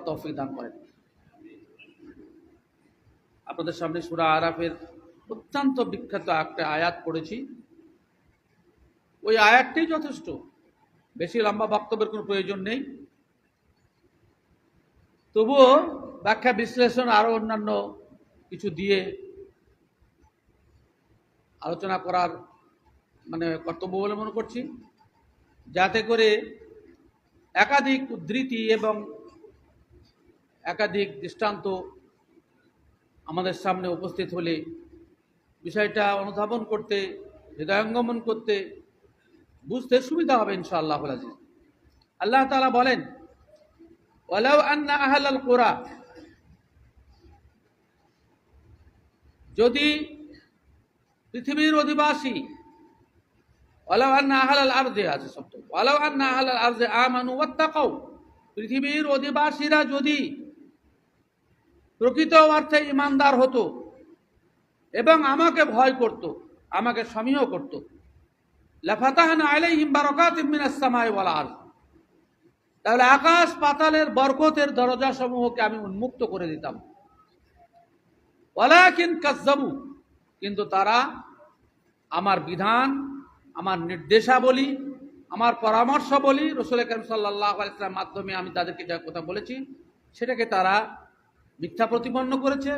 তৌফিক দান করেন। আপনাদের সামনে সূরা আরাফের অত্যন্ত বিখ্যাত একটা আয়াত পড়েছি। ওই আয়াতটাই যথেষ্ট, বেশি লম্বা বক্তব্যের কোনো প্রয়োজন নেই। তবুও ব্যাখ্যা বিশ্লেষণ আরো অন্যান্য কিছু দিয়ে আলোচনা করার কর্তব্য বলে মনে করছি, যাতে করে একাধিক উদ্ধৃতি এবং একাধিক দৃষ্টান্ত আমাদের সামনে উপস্থিত হলে বিষয়টা অনুধাবন করতে, হৃদয়ঙ্গমন করতে, বুঝতে সুবিধা হবে ইনশাআল্লাহ আজিজ। আল্লাহ তাআলা বলেন, ওয়ালাউ আন্না আহলাল কুরা, যদি পৃথিবীর অধিবাসী, ওয়ালাউ আন্না আহলাল আরদে আছে শব্দ, ওয়ালাউ আন্না আহলাল আরদে আমানু ওয়াত্তাকাউ, পৃথিবীর অধিবাসীরা যদি প্রকৃত অর্থে ঈমানদার হতো এবং আমাকে ভয় করত, আমাকে সমীহ করত, লাফাতাহনা আলাইহিম বারাকাতিম মিনাস সামাই ওয়াল আরদ, তাহলে আকাশ পাতালের বরকতের দরজা সমূহকে আমি উন্মুক্ত করে দিতাম। ওয়ালাকিন কাযযাবু, কিন্তু তারা আমার বিধান, আমার নির্দেশাবলী, আমার পরামর্শাবলী, রাসূল কারীম সাল্লাল্লাহু আলাইহি ওয়াসাল্লামের মাধ্যমে আমি তাদেরকে যা কথা বলেছি সেটাকে তারা মিথ্যা প্রতিপন্ন করেছে,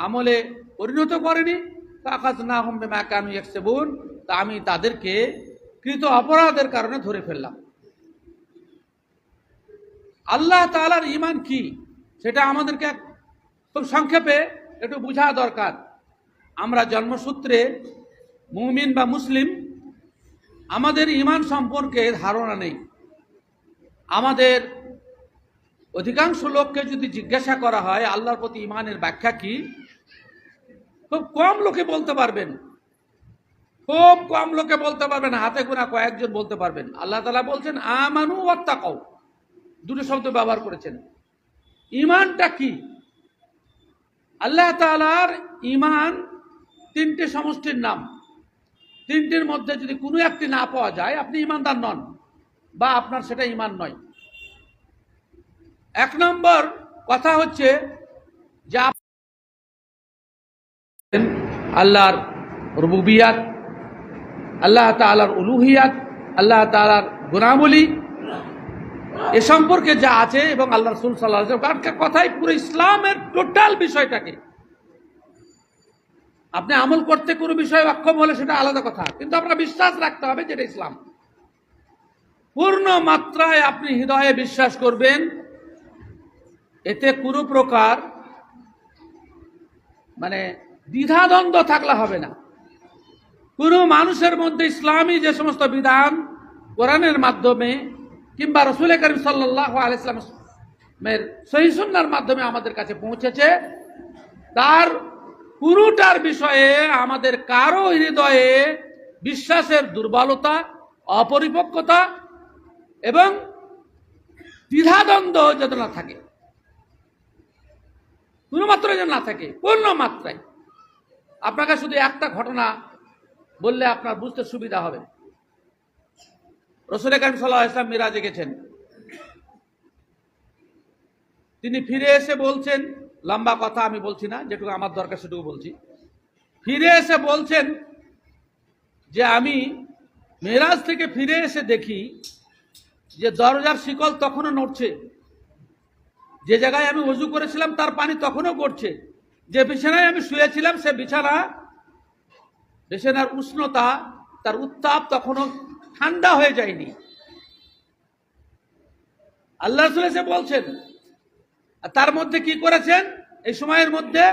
আমলে পরিণত করেনি। ফাআখাযনাহুম বিমা কানু ইয়াকসিবুন, তা আমি তাদেরকে কৃত অপরাধের কারণে ধরে ফেললাম। আল্লাহ তাআলার ঈমান কি সেটা আমাদেরকে খুব সংক্ষেপে একটু বোঝা দরকার। আমরা জন্মসূত্রে মুমিন বা মুসলিম, আমাদের ঈমান সম্পর্কে ধারণা নেই। আমাদের অধিকাংশ লোককে যদি জিজ্ঞাসা করা হয় আল্লাহর প্রতি ঈমানের ব্যাখ্যা কি, খুব কম লোকে বলতে পারবেন, খুব কম লোকে বলতে পারবেন, হাতে গোনা কয়েকজন বলতে পারবেন। আল্লাহ তাআলা বলছেন আমানু ওয়াত্তাকাউ, দুটো শব্দ ব্যবহার করেছেন। ঈমানটা কি? আল্লাহ তাআলার ঈমান তিনটে সমষ্টির নাম। তিনটির মধ্যে যদি কোনো একটি না পাওয়া যায় আপনি ঈমানদার নন, বা আপনার সেটা ঈমান নয়। এক নম্বর কথা হচ্ছে যে আল্লাহর রুবুবিয়াত, আল্লাহ তাআলার উলুহিয়াত, আল্লাহ তাআলার গুণাবলী এ সম্পর্কে যা আছে, এবং আল্লাহ রাসূল সাল্লাল্লাহু আলাইহি ওয়াসাল্লামের কথাই পুরো ইসলামের টোটাল বিষয়টাকে। আপনি আমল করতে কোনো বিষয়ে অক্ষম হলে সেটা আলাদা কথা, কিন্তু আপনার বিশ্বাস রাখতে হবে যেটা ইসলাম। পূর্ণ মাত্রায় আপনি হৃদয়ে বিশ্বাস করবেন, এতে কোনো প্রকার দ্বিধাদ্বন্দ্ব থাকলে হবে না। কোনো মানুষের মধ্যে ইসলামী যে সমস্ত বিধান কোরআনের মাধ্যমে কিংবা রাসূল কারীম সাল্লাল্লাহু আলাইহি ওয়াসাল্লামের সহিহ সুন্নাহর মাধ্যমে আমাদের কাছে পৌঁছেছে, তার পুরোটার বিষয়ে আমাদের কারো হৃদয়ে বিশ্বাসের দুর্বলতা, অপরিপক্কতা এবং দ্বিধাদ্বন্দ্ব যাতে না থাকে, কোনো মাত্রায় যেন না থাকে, পূর্ণ মাত্রায়। আপনাকে শুধু একটা ঘটনা বললে আপনার বুঝতে সুবিধা হবে। রাসূল কারীম সাল্লাল্লাহু আলাইহি ওয়াসাল্লাম মিরাজে গেছেন, তিনি ফিরে এসে বলছেন, লম্বা কথা আমি বলছি না, যেটুকু আমার দরকার সেটুকু বলছি। ফিরে এসে বলছেন যে আমি মেরাজ থেকে ফিরে এসে দেখি যে দরজার শিকল তখনও নড়ছে, যে জায়গায় আমি ওযু করেছিলাম তার পানি তখনও গড়ছে, যে বিছানায় আমি শুয়েছিলাম সে বিছানার উষ্ণতা, তার উত্তাপ তখনও ঠান্ডা হয়ে যায়নি। আল্লাহ রাসূল এসে বলছেন, তার মধ্যে কি করেছেন? এই সময়ের মধ্যে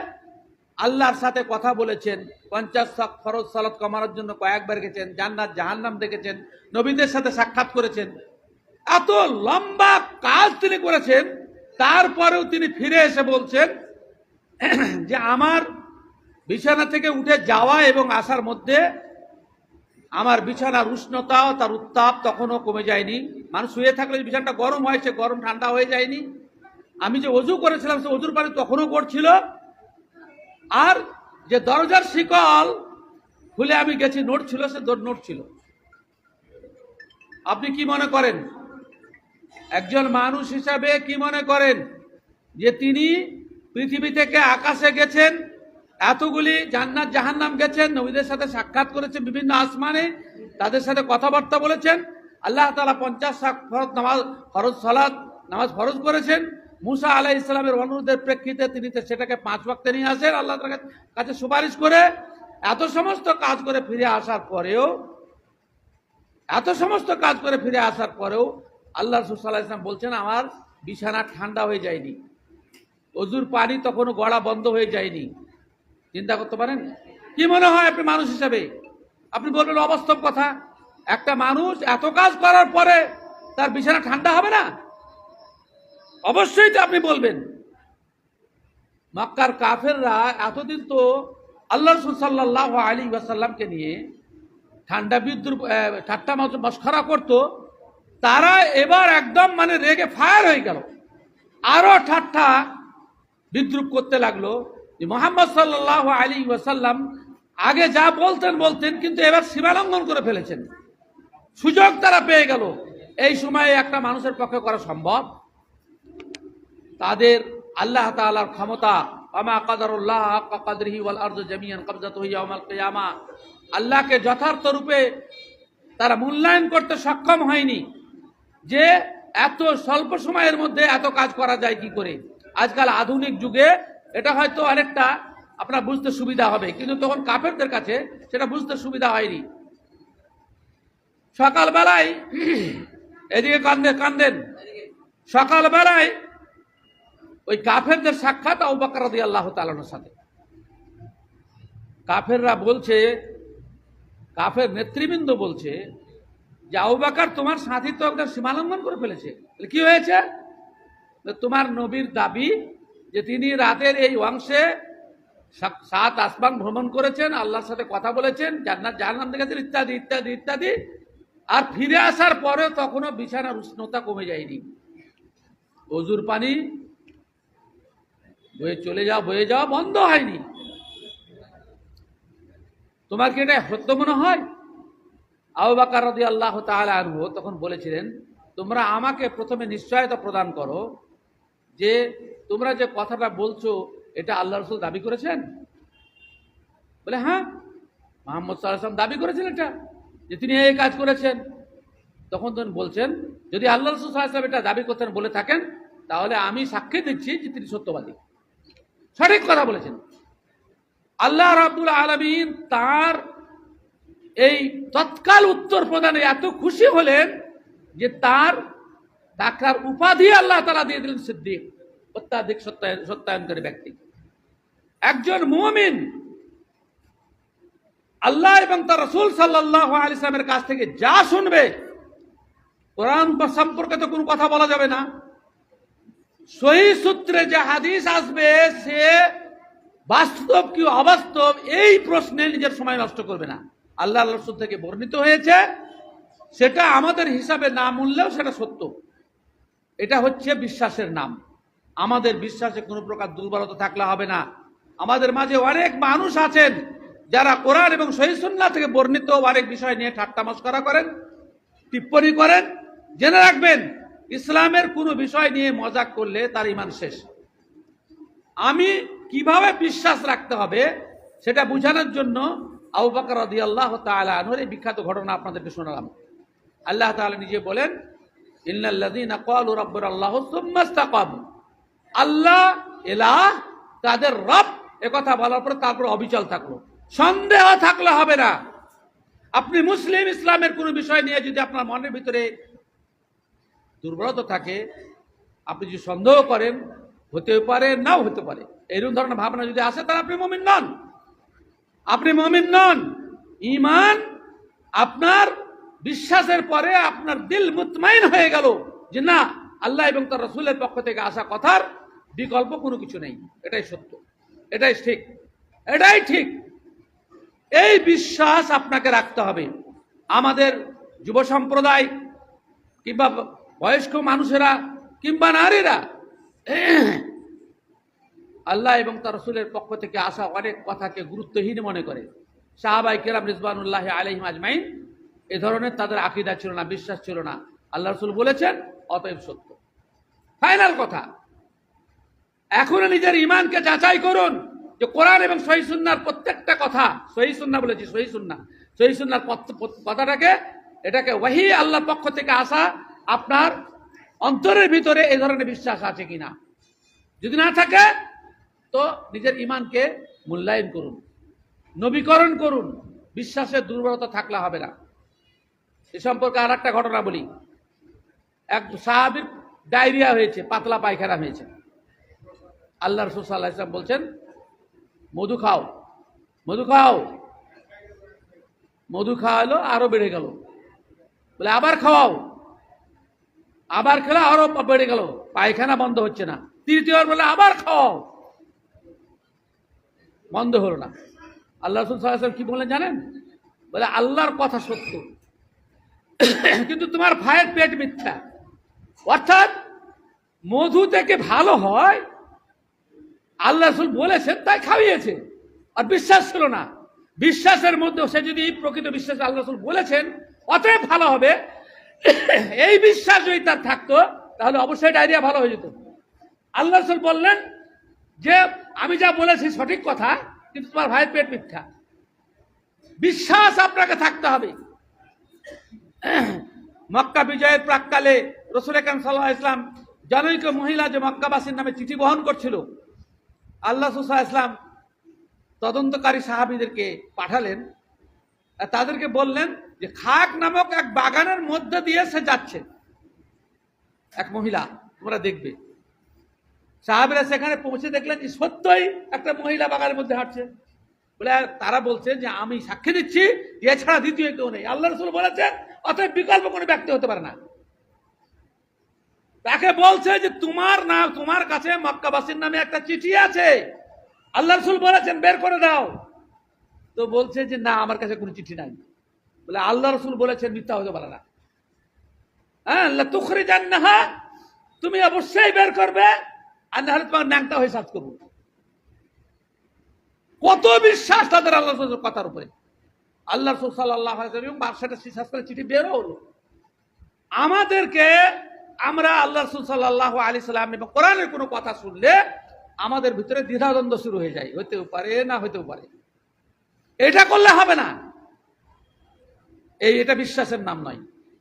আল্লাহর সাথে কথা বলেছেন, 50 ফরজ সালাত কমানোর জন্য কয়েকবার গেছেন, জান্নাত জাহান্নাম দেখেছেন, নবীদের সাথে সাক্ষাৎ করেছেন, এত লম্বা কাজ তিনি করেছেন। তারপরেও তিনি ফিরে এসে বলছেন যে আমার বিছানা থেকে উঠে যাওয়া এবং আসার মধ্যে আমার বিছানার উষ্ণতা, তার উত্তাপ তখনও কমে যায়নি। মানুষ শুয়ে থাকলে বিছানাটা গরম হয়, সে গরম ঠান্ডা হয়ে যায়নি। আমি যে ওযু করেছিলাম সে ওযুর পানি তখনও গড়ছিল। আর যে দরজার শিকল খুলে আমি গেছি নড়ছিল, সে নড়ছিল। আপনি কি মনে করেন, একজন মানুষ হিসাবে কি মনে করেন যে তিনি পৃথিবী থেকে আকাশে গেছেন, এতগুলি জান্নাত জাহান্নাম গেছেন, নবীদের সাথে সাক্ষাৎ করেছেন বিভিন্ন আসমানে, তাদের সাথে কথাবার্তা বলেছেন। আল্লাহ তাআলা 50 ফরজ সালাত নামাজ ফরজ করেছেন। মুসা আলাইহিস ইসলামের অনুরোধের প্রেক্ষিতে তিনি সেটাকে 5 ওয়াক্তে নিয়ে আসেন আল্লাহ তাআলার কাছে সুপারিশ করে। এত সমস্ত কাজ করে ফিরে আসার পরেও আল্লাহ রাসূল সাল্লাল্লাহু আলাইহি ওয়াসাল্লাম বলছেন, আমার বিছানা ঠান্ডা হয়ে যায়নি, অজুর পানি তখনও গড়া বন্ধ হয়ে যায়নি। চিন্তা করতে পারেন? কি মনে হয় আপনি মানুষ হিসাবে? আপনি বলবেন অবাস্তব কথা। একটা মানুষ এত কাজ করার পরে তার বিছানা ঠান্ডা হবে না? অবশ্যই তো আপনি বলবেন। মক্কার কাফেররা এতদিন তো আল্লাহ রাসূল সাল্লাল্লাহু আলাইহি ওয়াসাল্লামকে নিয়ে ঠান্ডা বিদ্রুপ ঠাট্টা মশকরা করত। তারা এবার একদম রেগে ফায়ার হয়ে গেল, আরো ঠাট্টা বিদ্রুপ করতে লাগলো যে মুহাম্মদ সাল্লাল্লাহু আলাইহি ওয়াসাল্লাম আগে যা বলতেন কিন্তু এবার সীমালঙ্ঘন করে ফেলেছেন। সুযোগ তারা পেয়ে গেল। এই সময়ে একটা মানুষের পক্ষে করা সম্ভব? তাদের আল্লাহ তাআলার ক্ষমতা, ওয়ামা কাদারুল্লাহ হাক্কা কদরিহি ওয়াল আরদু জামিআন কবজাতুহু ইয়াউমাল কিয়ামা, আল্লাহকে যথার্থ রূপে তারা মূল্যায়ন করতে সক্ষম হয়নি যে এত স্বল্প সময়ের মধ্যে এত কাজ করা যায় কি করে। আজকাল আধুনিক যুগে এটা হয়তো অনেকটা আপনার বুঝতে সুবিধা হবে, কিন্তু তখন কাফেরদের কাছে সেটা বুঝতে সুবিধা হয়নি। সকালবেলায় এদিকে কান্দেন, সকালবেলায় ওই কাফেরদের সাক্ষাৎ আবু বকর রাদিয়াল্লাহু তাআলার সাথে। কাফেররা বলছে, কাফের নেতৃবৃন্দ বলছে যে আবু বকর তোমার সাথী তো একটা সীমালঙ্ঘন করে ফেলেছে। কি হয়েছে? তোমার নবীর দাবি যে তিনি রাতের এই অংশে 7 আসমান ভ্রমণ করেছেন, আল্লাহর সাথে কথা বলেছেন, জান্নাত জাহান্নাম দেখেছেন, ইত্যাদি ইত্যাদি ইত্যাদি। আর ফিরে আসার পরেও তখনও বিছানার উষ্ণতা কমে যায়নি, অজুর পানি বয়ে যাওয়া বন্ধ হয়নি। তোমার কি এটা সত্য মনে হয়? আবু বকর রাদিয়াল্লাহু তাআলা আনহু তখন বলেছিলেন, তোমরা আমাকে প্রথমে নিশ্চয়তা প্রদান করো যে তোমরা যে কথাটা বলছো এটা আল্লাহ রাসূল দাবি করেছেন? বলে হ্যাঁ, মুহাম্মদ সাল্লাল্লাহু আলাইহি ওয়াসাল্লাম দাবি করেছেন এটা, যে তিনি এই কাজ করেছেন। তখন তিনি বলছেন, যদি আল্লাহ রাসূল সাল্লাল্লাহু আলাইহি ওয়াসাল্লাম এটা দাবি করতেন বলে থাকেন, তাহলে আমি সাক্ষী দিচ্ছি যে তিনি সত্যবাদী, সঠিক কথা বলেছেন। আল্লাহ রাব্বুল আলামিন তার এই তৎকাল উত্তর প্রদানে এত খুশি হলেন যে তার উপাধি আল্লাহ তাআলা দিয়ে দিলেন সিদ্দিক, অত্যাধিক সত্যায়নকারী ব্যক্তি। একজন মুমিন আল্লাহ এবং তার রাসূল সাল্লাল্লাহু আলাইহি ওয়াসাল্লামের কাছ থেকে যা শুনবে, কোরআন সম্পর্কে তো কোনো কথা বলা যাবে না, সহিহ সূত্রে যে হাদিস আসবে সে বাস্তব কি অবাস্তব এই প্রশ্নে নিজের সময় নষ্ট করবে না। আল্লাহ রাসূল থেকে বর্ণিত হয়েছে, সেটা আমাদের হিসাবে না মূললেও সেটা সত্য। এটা হচ্ছে বিশ্বাসের নাম। আমাদের বিশ্বাসে কোনো প্রকার দুর্বলতা থাকলে হবে না। আমাদের মাঝে অনেক মানুষ আছেন যারা কোরআন এবং সহিহ সুন্নাহ থেকে বর্ণিত অনেক বিষয় নিয়ে ঠাট্টা মশকরা করেন, টিপ্পনী করেন। জেনে রাখবেন, ইসলামের কোনো বিষয় নিয়ে মজাক করলে তার ঈমান শেষ। আমি কিভাবে বিশ্বাস রাখতে হবে সেটা বোঝানোর জন্য আবু বকর রাদিয়াল্লাহু তাআলা আনহুর এই বিখ্যাত ঘটনা আপনাদেরকে শোনালাম। আল্লাহ তাআলা নিজে বলেন, ইন্নাল্লাযীনা ক্বালু রাব্বুনাল্লাহু সুম্মা ইসতাকামু, আল্লাহ ইলাহ, তাদের রব, একথা বলার পরে তারপর অবিচল থাকলো, সন্দেহ থাকলে হবে না। আপনি মুসলিম, ইসলামের কোনো বিষয় নিয়ে যদি আপনার মনের ভিতরে দুর্বলতা থাকে, আপনি যদি সন্দেহ করেন, হতে পারে নাও হতে পারে, এরকম ধরনের ভাবনা যদি আসে, তাহলে আপনি মুমিন নন। আপনি মুমিন নন। ঈমান আপনার বিশ্বাসের পরে আপনার দিল মুতমাইন হয়ে গেল যে না, আল্লাহ এবং তার রাসূলের পক্ষ থেকে আসা কথার বিকল্প কোনো কিছু নেই, এটাই সত্য, এটাই ঠিক, এটাই ঠিক। এই বিশ্বাস আপনাকে রাখতে হবে। আমাদের যুব সম্প্রদায় কিংবা বয়স্ক মানুষেরা কিংবা নারীরা আল্লাহ এবং তার রাসূলের পক্ষ থেকে আসা অনেক কথাকে গুরুত্বহীন মনে করে। সাহাবায়ে কেরাম রিজওয়ানুল্লাহি আলাইহিম আজমাইন এ ধরনের তাদের আকীদা ছিল না, বিশ্বাস ছিল না। আল্লাহ রাসূল বলেছেন, অতএব সত্য, ফাইনাল কথা। এখনো নিজের ইমানকে যাচাই করুন যে কোরআন এবং সহিহ সুন্নাহর প্রত্যেকটা কথা, সহিহ সুন্নাহ বলেছি, সহিহ সুন্নাহর কথাটাকে, এটাকে ওয়াহি আল্লাহর পক্ষ থেকে আসা আপনার অন্তরের ভিতরে এই ধরনের বিশ্বাস আছে কিনা। যদি না থাকে তো নিজের ইমানকে মূল্যায়ন করুন, নবীকরণ করুন। বিশ্বাসের দুর্বলতা থাকলে হবে না। এ সম্পর্কে আর একটা ঘটনা বলি। এক সাহাবীর ডায়রিয়া হয়েছে, পাতলা পায়খানা হয়েছে। আল্লাহ রাসূল সাল্লাল্লাহু আলাইহি ওয়াসাল্লাম বলছেন, মধু খাও, মধু খাও। মধু খাওয়ালো, আরো বেড়ে গেল। বলে আবার খাওয়াও, আবার খেলে আরো বেড়ে গেল, পায়খানা বন্ধ হচ্ছে না। তৃতীয়বার বলে আবার খাওয়াও, বন্ধ হলো না। আল্লাহ রাসূল সাল্লাল্লাহু আলাইহি ওয়াসাল্লাম কি বলেন জানেন? বলে আল্লাহর কথা সত্য, কিন্তু তোমার ভাইয়ের পেট মিথ্যা। অর্থাৎ মধু থেকে ভালো হয় আল্লাহ রাসূল বলেছেন, তাই খাইয়েছে। আর বিশ্বাস ছিল না। বিশ্বাসের মধ্যে সে যদি প্রকৃত বিশ্বাস আল্লাহ রাসূল বলেছেন অতএব ভালো হবে, এই বিশ্বাস যদি তার থাকতো তাহলে অবশ্যই ডায়রিয়া ভালো হয়ে যেত। আল্লাহ রাসূল বললেন যে আমি যা বলেছি সঠিক কথা, কিন্তু তোমার ভাইয়ের পেট মিথ্যা। বিশ্বাস আপনাকে থাকতে হবে। মক্কা বিজয়ের প্রাককালে রাসূল আকরাম সাল্লাল্লাহু আলাইহি ওয়াসাল্লাম জনৈক মহিলা যে মক্কাবাসীর নামে চিঠি বহন করছিল, আল্লাহ রাসূল সাল্লাল্লাহু আলাইহি ওয়াসাল্লাম তদন্তকারী সাহাবীদেরকে পাঠালেন। তাদেরকে বললেন যে খাক নামক এক বাগানের মধ্যে দিয়ে সে যাচ্ছে, এক মহিলা, তোমরা দেখবে। সাহাবীরা সেখানে পৌঁছে দেখলেন যে সত্যই একটা মহিলা বাগানের মধ্যে হাঁটছে। বলে তারা বলছে যে আমি সাক্ষী দিচ্ছি এছাড়া দ্বিতীয় কেউ নেই। আল্লাহ রাসূল বলেছেন, অতএব বিকল্প কোনো ব্যক্তি হতে পারে না। তাকে বলছে যে তোমার কাছে মক্কাবাসীর নামে একটা চিঠি আছে, আল্লাহ রাসূল বলেছেন বের করে দাও। তো বলছে যে না, আমার কাছে কোনো চিঠি নাই। বলে আল্লাহ রাসূল বলেছেন, মিথ্যা হতে পারে না। হ্যাঁ, লা তুখরিজান্নাহা, তুমি অবশ্যই বের করবে, আর না হলে তোমার ন্যাংটা হয়ে সাজ করবো। কত বিশ্বাস তাদের আল্লাহ রাসূলের কথার উপরে। আল্লাহ রাসূল সাল্লাল্লাহু আলাইহি ওয়াসাল্লাম 12টা বিশ্বাস করে চিঠি বের হলো। আমাদেরকে, আমরা আল্লাহ রাসূল সাল্লাল্লাহু আলাইহি সাল্লাম এবং কোরআনের কোনো কথা শুনলে আমাদের ভিতরে দ্বিধাদ্বন্দ্ব শুরু হয়ে যায়, হইতেও পারে না হইতেও পারে। এটা করলে হবে না, এটা বিশ্বাসের নাম নয়।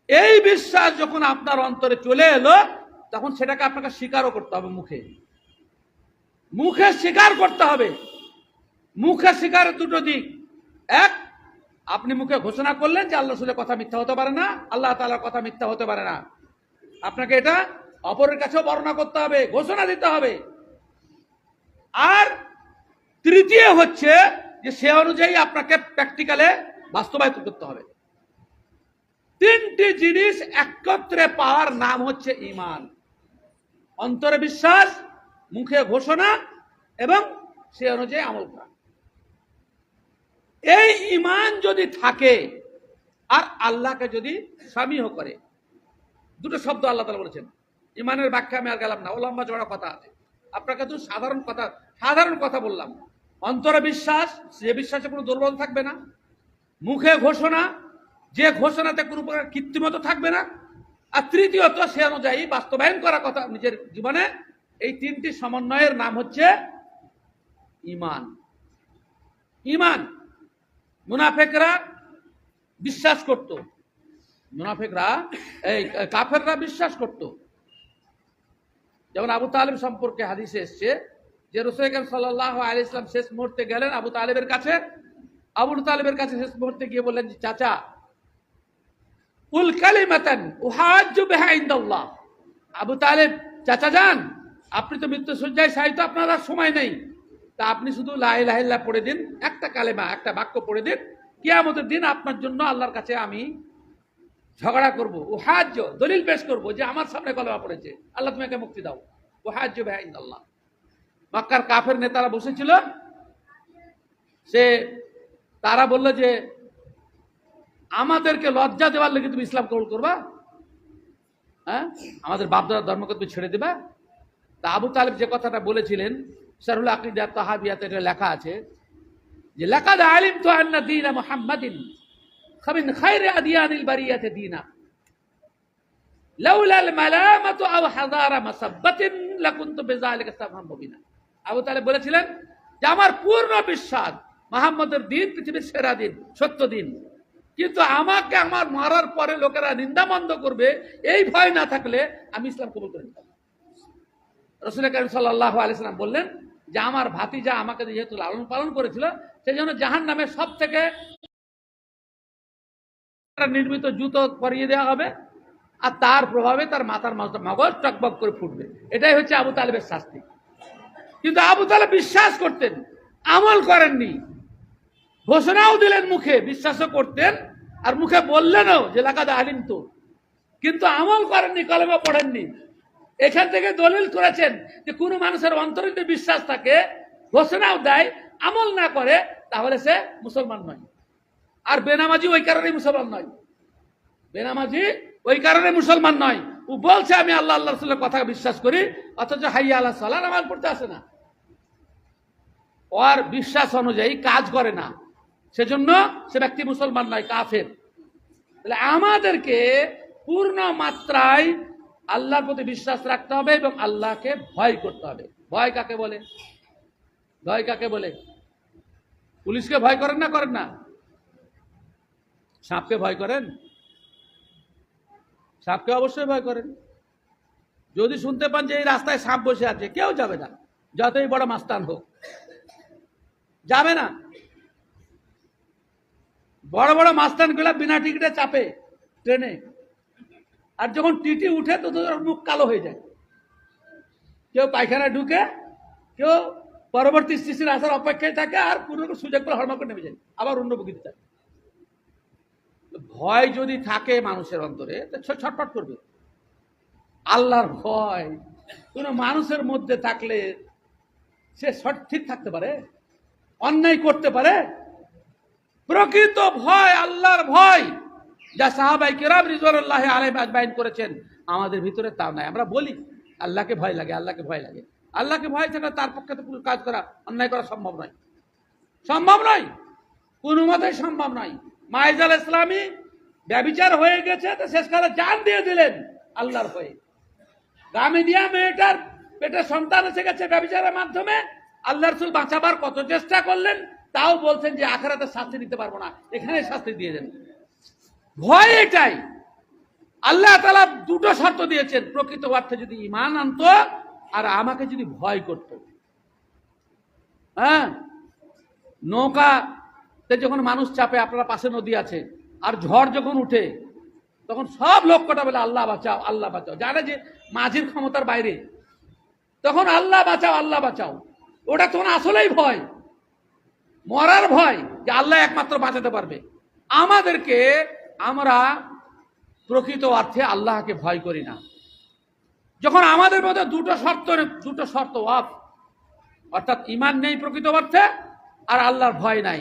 এই বিশ্বাস যখন আপনার অন্তরে চলে এলো, তখন সেটাকে আপনাকে স্বীকারও করতে হবে। মুখে স্বীকার করতে হবে। মুখে স্বীকারের দুটো দিক। এক, আপনি মুখে ঘোষণা করলেন যে আল্লাহ রাসূলের কথা মিথ্যা হতে পারে না, আল্লাহ তাআলার কথা মিথ্যা হতে পারে না। আপনাকে এটা অপরের কাছেও বর্ণনা করতে হবে, ঘোষণা দিতে হবে। আর তৃতীয় হচ্ছে যে সে অনুযায়ী আপনাকে প্র্যাকটিক্যালে বাস্তবায়িত করতে হবে। তিনটি জিনিস একত্রে পাওয়ার নাম হচ্ছে ঈমান। অন্তরে বিশ্বাস, মুখে ঘোষণা এবং সে অনুযায়ী আমল করা। এই ঈমান যদি থাকে আর আল্লাহকে যদি সামিহ করে, দুটো শব্দ আল্লাহ তাআলা বলেছেন। ঈমানের ব্যাখ্যা আমি আর গেলাম না, ও লম্বা চড়া কথা আছে। আপনাকে তো সাধারণ কথা বললাম। অন্তরে বিশ্বাস, যে বিশ্বাসে কোনো দুর্বল থাকবে না। মুখে ঘোষণা, যে ঘোষণাতে কোনো প্রকার কৃত্রিমতা থাকবে না। আর তৃতীয়ত সে অনুযায়ী বাস্তবায়ন করা কথা নিজের জীবনে। এই তিনটি সমন্বয়ের নাম হচ্ছে ঈমান। ঈমান মুনাফিকরা বিশ্বাস করত, কাফেররা বিশ্বাস করত। যেমন আবু তালেব সম্পর্কে হাদিসে এসছে যে রাসূল আকরাম সাল্লাল্লাহু আলাইহি ওয়াসাল্লাম শেষ মুহূর্তে গেলেন আবু তালেবের কাছে। আবু তালেবের কাছে শেষ মুহূর্তে গিয়ে বললেন যে চাচা, উল কালিমাতান উহাজ্জু বিহা ইনদাল্লাহ। আবু তালেব, চাচা যান, আপনি তো মৃত্যুশয্যায় শায়িত, আপনার আর সময় নেই, তা আপনি শুধু লা ইলাহা ইল্লাল্লাহ পড়ে দিন, একটা কালেমা, একটা বাক্য পড়ে দিন, কিয়ামতের দিন আপনার জন্য আল্লাহর কাছে আমি ঝগড়া করব, উহাজ্জ, দলিল পেশ করব যে আমার সামনে কলেমা পড়েছে, আল্লাহ তুমি একে মুক্তি দাও। উহাজ্জু বিহা ইনদাল্লাহ। মক্কার কাফের নেতারা বসেছিল, তারা বলল যে আমাদেরকে লজ্জা দেওয়ার লেগে তুমি ইসলাম কবুল করবা? হ্যাঁ, আমাদের বাপদাদার ধর্মকে তুমি ছেড়ে দিবা? তা আবু তালেব যে কথাটা বলেছিলেন, শারহুল আকিদা তাহাবিয়াতে এটা লেখা আছে যে লাকাদ আলিমতু আন্না দীনা মুহাম্মাদিন মিন খায়রি আদিয়ানিল বারিয়াতি দীনা লাউলা আল মালামাতু আও হাযারা মাসাব্বাতিন লাকুনতু বিযালিকা সাবহান মুবিনা। আবু তালেব বলেছিলেন যে আমার পূর্ণ বিশ্বাস মুহাম্মদের দিন পৃথিবীর সেরা দিন, সত্য দিন, কিন্তু আমাকে আমার মারার পরে লোকেরা নিন্দামন্দ করবে এই ভয় না থাকলে আমি ইসলাম কবুল করে নিতাম। রাসূল কারীম সাল্লাল্লাহু আলাইহি ওয়াসাল্লাম বললেন যে আমার ভাতিজা আমাকে যেহেতু লালন পালন করেছিল সেই জন্য জাহান্নামে সব থেকে নির্মিত জুতো পরিয়ে দেওয়া হবে আর তার প্রভাবে তার মাথার মগজ টকবক করে ফুটবে। এটাই হচ্ছে আবু তালেবের শাস্তি। কিন্তু আবু তালেব বিশ্বাস করতেন, আমল করেননি। ঘোষণাও দিলেন মুখে, বিশ্বাসও করতেন আর মুখে বললেনও যে লাকাদ আলিমতু, কিন্তু আমল করেননি, কলেমা পড়েননি। এখান থেকে দলিল করেছেন যে কোনো মানুষের অন্তরে যদি বিশ্বাস থাকে, ঘোষণাও দেয়, আমল না করে, তাহলে সে মুসলমান নয়। আর বেনামাজি ওই কারণে মুসলমান নয়, বেনামাজি ওই কারণে মুসলমান নয়। ও বলছে আমি আল্লাহ আল্লাহ রাসূলের কথা বিশ্বাস করি, অথচ হাইয়া আলা সালাহ নামাজ পড়তে আসে না, ওর বিশ্বাস অনুযায়ী কাজ করে না, সেজন্য সে ব্যক্তি মুসলমান নয়, কাফের। তাহলে আমাদেরকে পূর্ণ মাত্রায় আল্লাহর প্রতি বিশ্বাস রাখতে হবে এবং আল্লাহকে ভয় করতে হবে। ভয় কাকে বলে? ভয় কাকে বলে? পুলিশকে ভয় করেন না, করেন না? সাপকে ভয় করেন? সাপকে অবশ্যই ভয় করেন। যদি শুনতে পান যে এই রাস্তায় সাপ বসে আছে, কেউ যাবে না, যতই বড় মাস্তান হোক, যাবে না। বড় বড় মাস্তান গুলা বিনা টিকিটে চাপে ট্রেনে, আর যখন টিটি উঠে তো মুখ কালো হয়ে যায়। কেউ পায়খানায় ঢুকে, কেউ পরবর্তী স্টেশনে আসার অপেক্ষায় থাকে, আর কোনো সুযোগ করে হরমা করে নেমে যায়, আবার অন্য বগিতে থাকে। ভয় যদি থাকে মানুষের অন্তরে, ছটফট করবে। আল্লাহর ভয় কোন মানুষের মধ্যে থাকলে সে ঠিক থাকতে পারে, অন্যায় করতে পারে? প্রকৃত ভয় আল্লাহর ভয়, যা সাহাবায়ে কেরাম রিজওয়ানুল্লাহি আলাইহিম আজমাইন করেছেন, আমাদের ভিতরে তা নাই। আমরা বলি আল্লাহকে ভয় লাগে, আল্লাহকে ভয় লাগে। আল্লাহকে ভয় থাকলে তার পক্ষে তো কোনো কাজ করা, অন্যায় করা সম্ভব নয়, সম্ভব নয়, কোনো মতেই সম্ভব নয়। মাইজাল ইসলামী ব্যভিচার হয়ে গেছে, তো শেষকালে জান দিয়ে দিলেন আল্লাহর ভয়ে। গামেদিয়া মেয়েটার পেটে সন্তান এসে গেছে ব্যভিচারের মাধ্যমে, আল্লাহ রাসূল বাঁচাবার কত চেষ্টা করলেন, তাও বলছেন যে আখিরাতে শাস্তি দিতে পারবো না, এখানে শাস্তি দিয়ে দেন। ভয় এটাই। আল্লাহ তাআলা দুটো শর্ত দিয়েছেন, প্রকৃত অর্থে যদি ঈমান আনতো আর আমাকে যদি ভয় করত। হ্যাঁ, নৌকাতে যখন মানুষ চাপে, আপনার পাশে নদী আছে, আর ঝড় যখন উঠে, তখন সব লোক কটা বলে আল্লাহ বাঁচাও, আল্লাহ বাঁচাও, জানে যে মাঝির ক্ষমতার বাইরে, তখন আল্লাহ বাঁচাও, আল্লাহ বাঁচাও। ওটা তখন আসলেই ভয়, মরার ভয়, যে আল্লাহ একমাত্র বাঁচাতে পারবে আমাদেরকে। আমরা প্রকৃত অর্থে আল্লাহকে ভয় করি না। যখন আমাদের মধ্যে দুটো শর্ত অফ, অর্থাৎ ঈমান নেই প্রকৃত অর্থে, আর আল্লাহর ভয় নাই।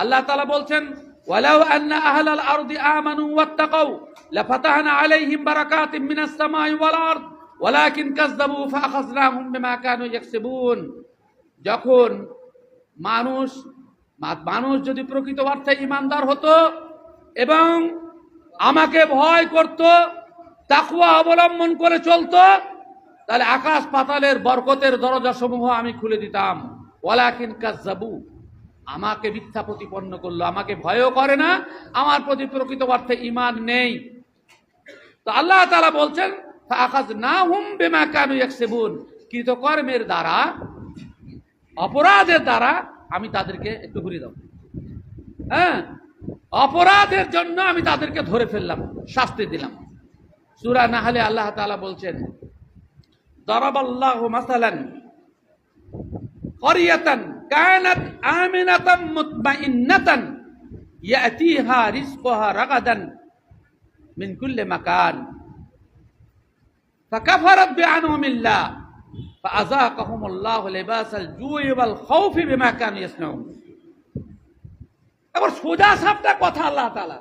আল্লাহ তাআলা বলছেন, ওয়ালাউ আন্না আহলাল আরদি আমানু ওয়াত্তাকাউ লাফাতাহনা আলাইহিম বারাকাতিম মিনাস সামাই ওয়াল আরদ ওয়ালাকিন কাযযাবু ফাআখাযনাহুম বিমা কানু ইয়াকসিবুন। যখন মানুষ যদি প্রকৃত অর্থে ঈমানদার হতো এবং আমাকে ভয় করত, তাকওয়া অবলম্বন করে চলতো, তাহলে আকাশ পাতালের বরকতের দরজা সমূহ আমি খুলে দিতাম। ওয়ালাকিন কাযযাবু, আমাকে মিথ্যা প্রতিপন্ন করলো, আমাকে ভয়ও করে না, আমার প্রতি প্রকৃত অর্থে ঈমান নেই। তো আল্লাহ তাআলা বলছেন, ফাআখাযনাহুম বিমা কানু ইয়াকসিবুন, কৃতকর্মের দ্বারা, অপরাধের দ্বারা আমি তাদেরকে একটু ঘুরিয়ে দাও, হ্যাঁ, অপরাধের জন্য আমি তাদেরকে ধরে ফেললাম, শাস্তি দিলাম। সূরা নাহলে আল্লাহ তাআলা বলছেন, দারাবাল্লাহু মাসালান ক্বরিয়াতান কানাত আমিনাতাম মুতমাইন্নাতান ইয়াতিহা রিজকুহা রাগাদান মিন কুল্লি মাকান ফাকাফারাত বিআনউমিল্লাহ ফাআযাকাহুমুল্লাহু লিবাসাল জুই ওয়াল খাউফি বিমা কানু ইয়াসনাউন। এবার সোজা সাপটা কথা আল্লাহ তাআলা,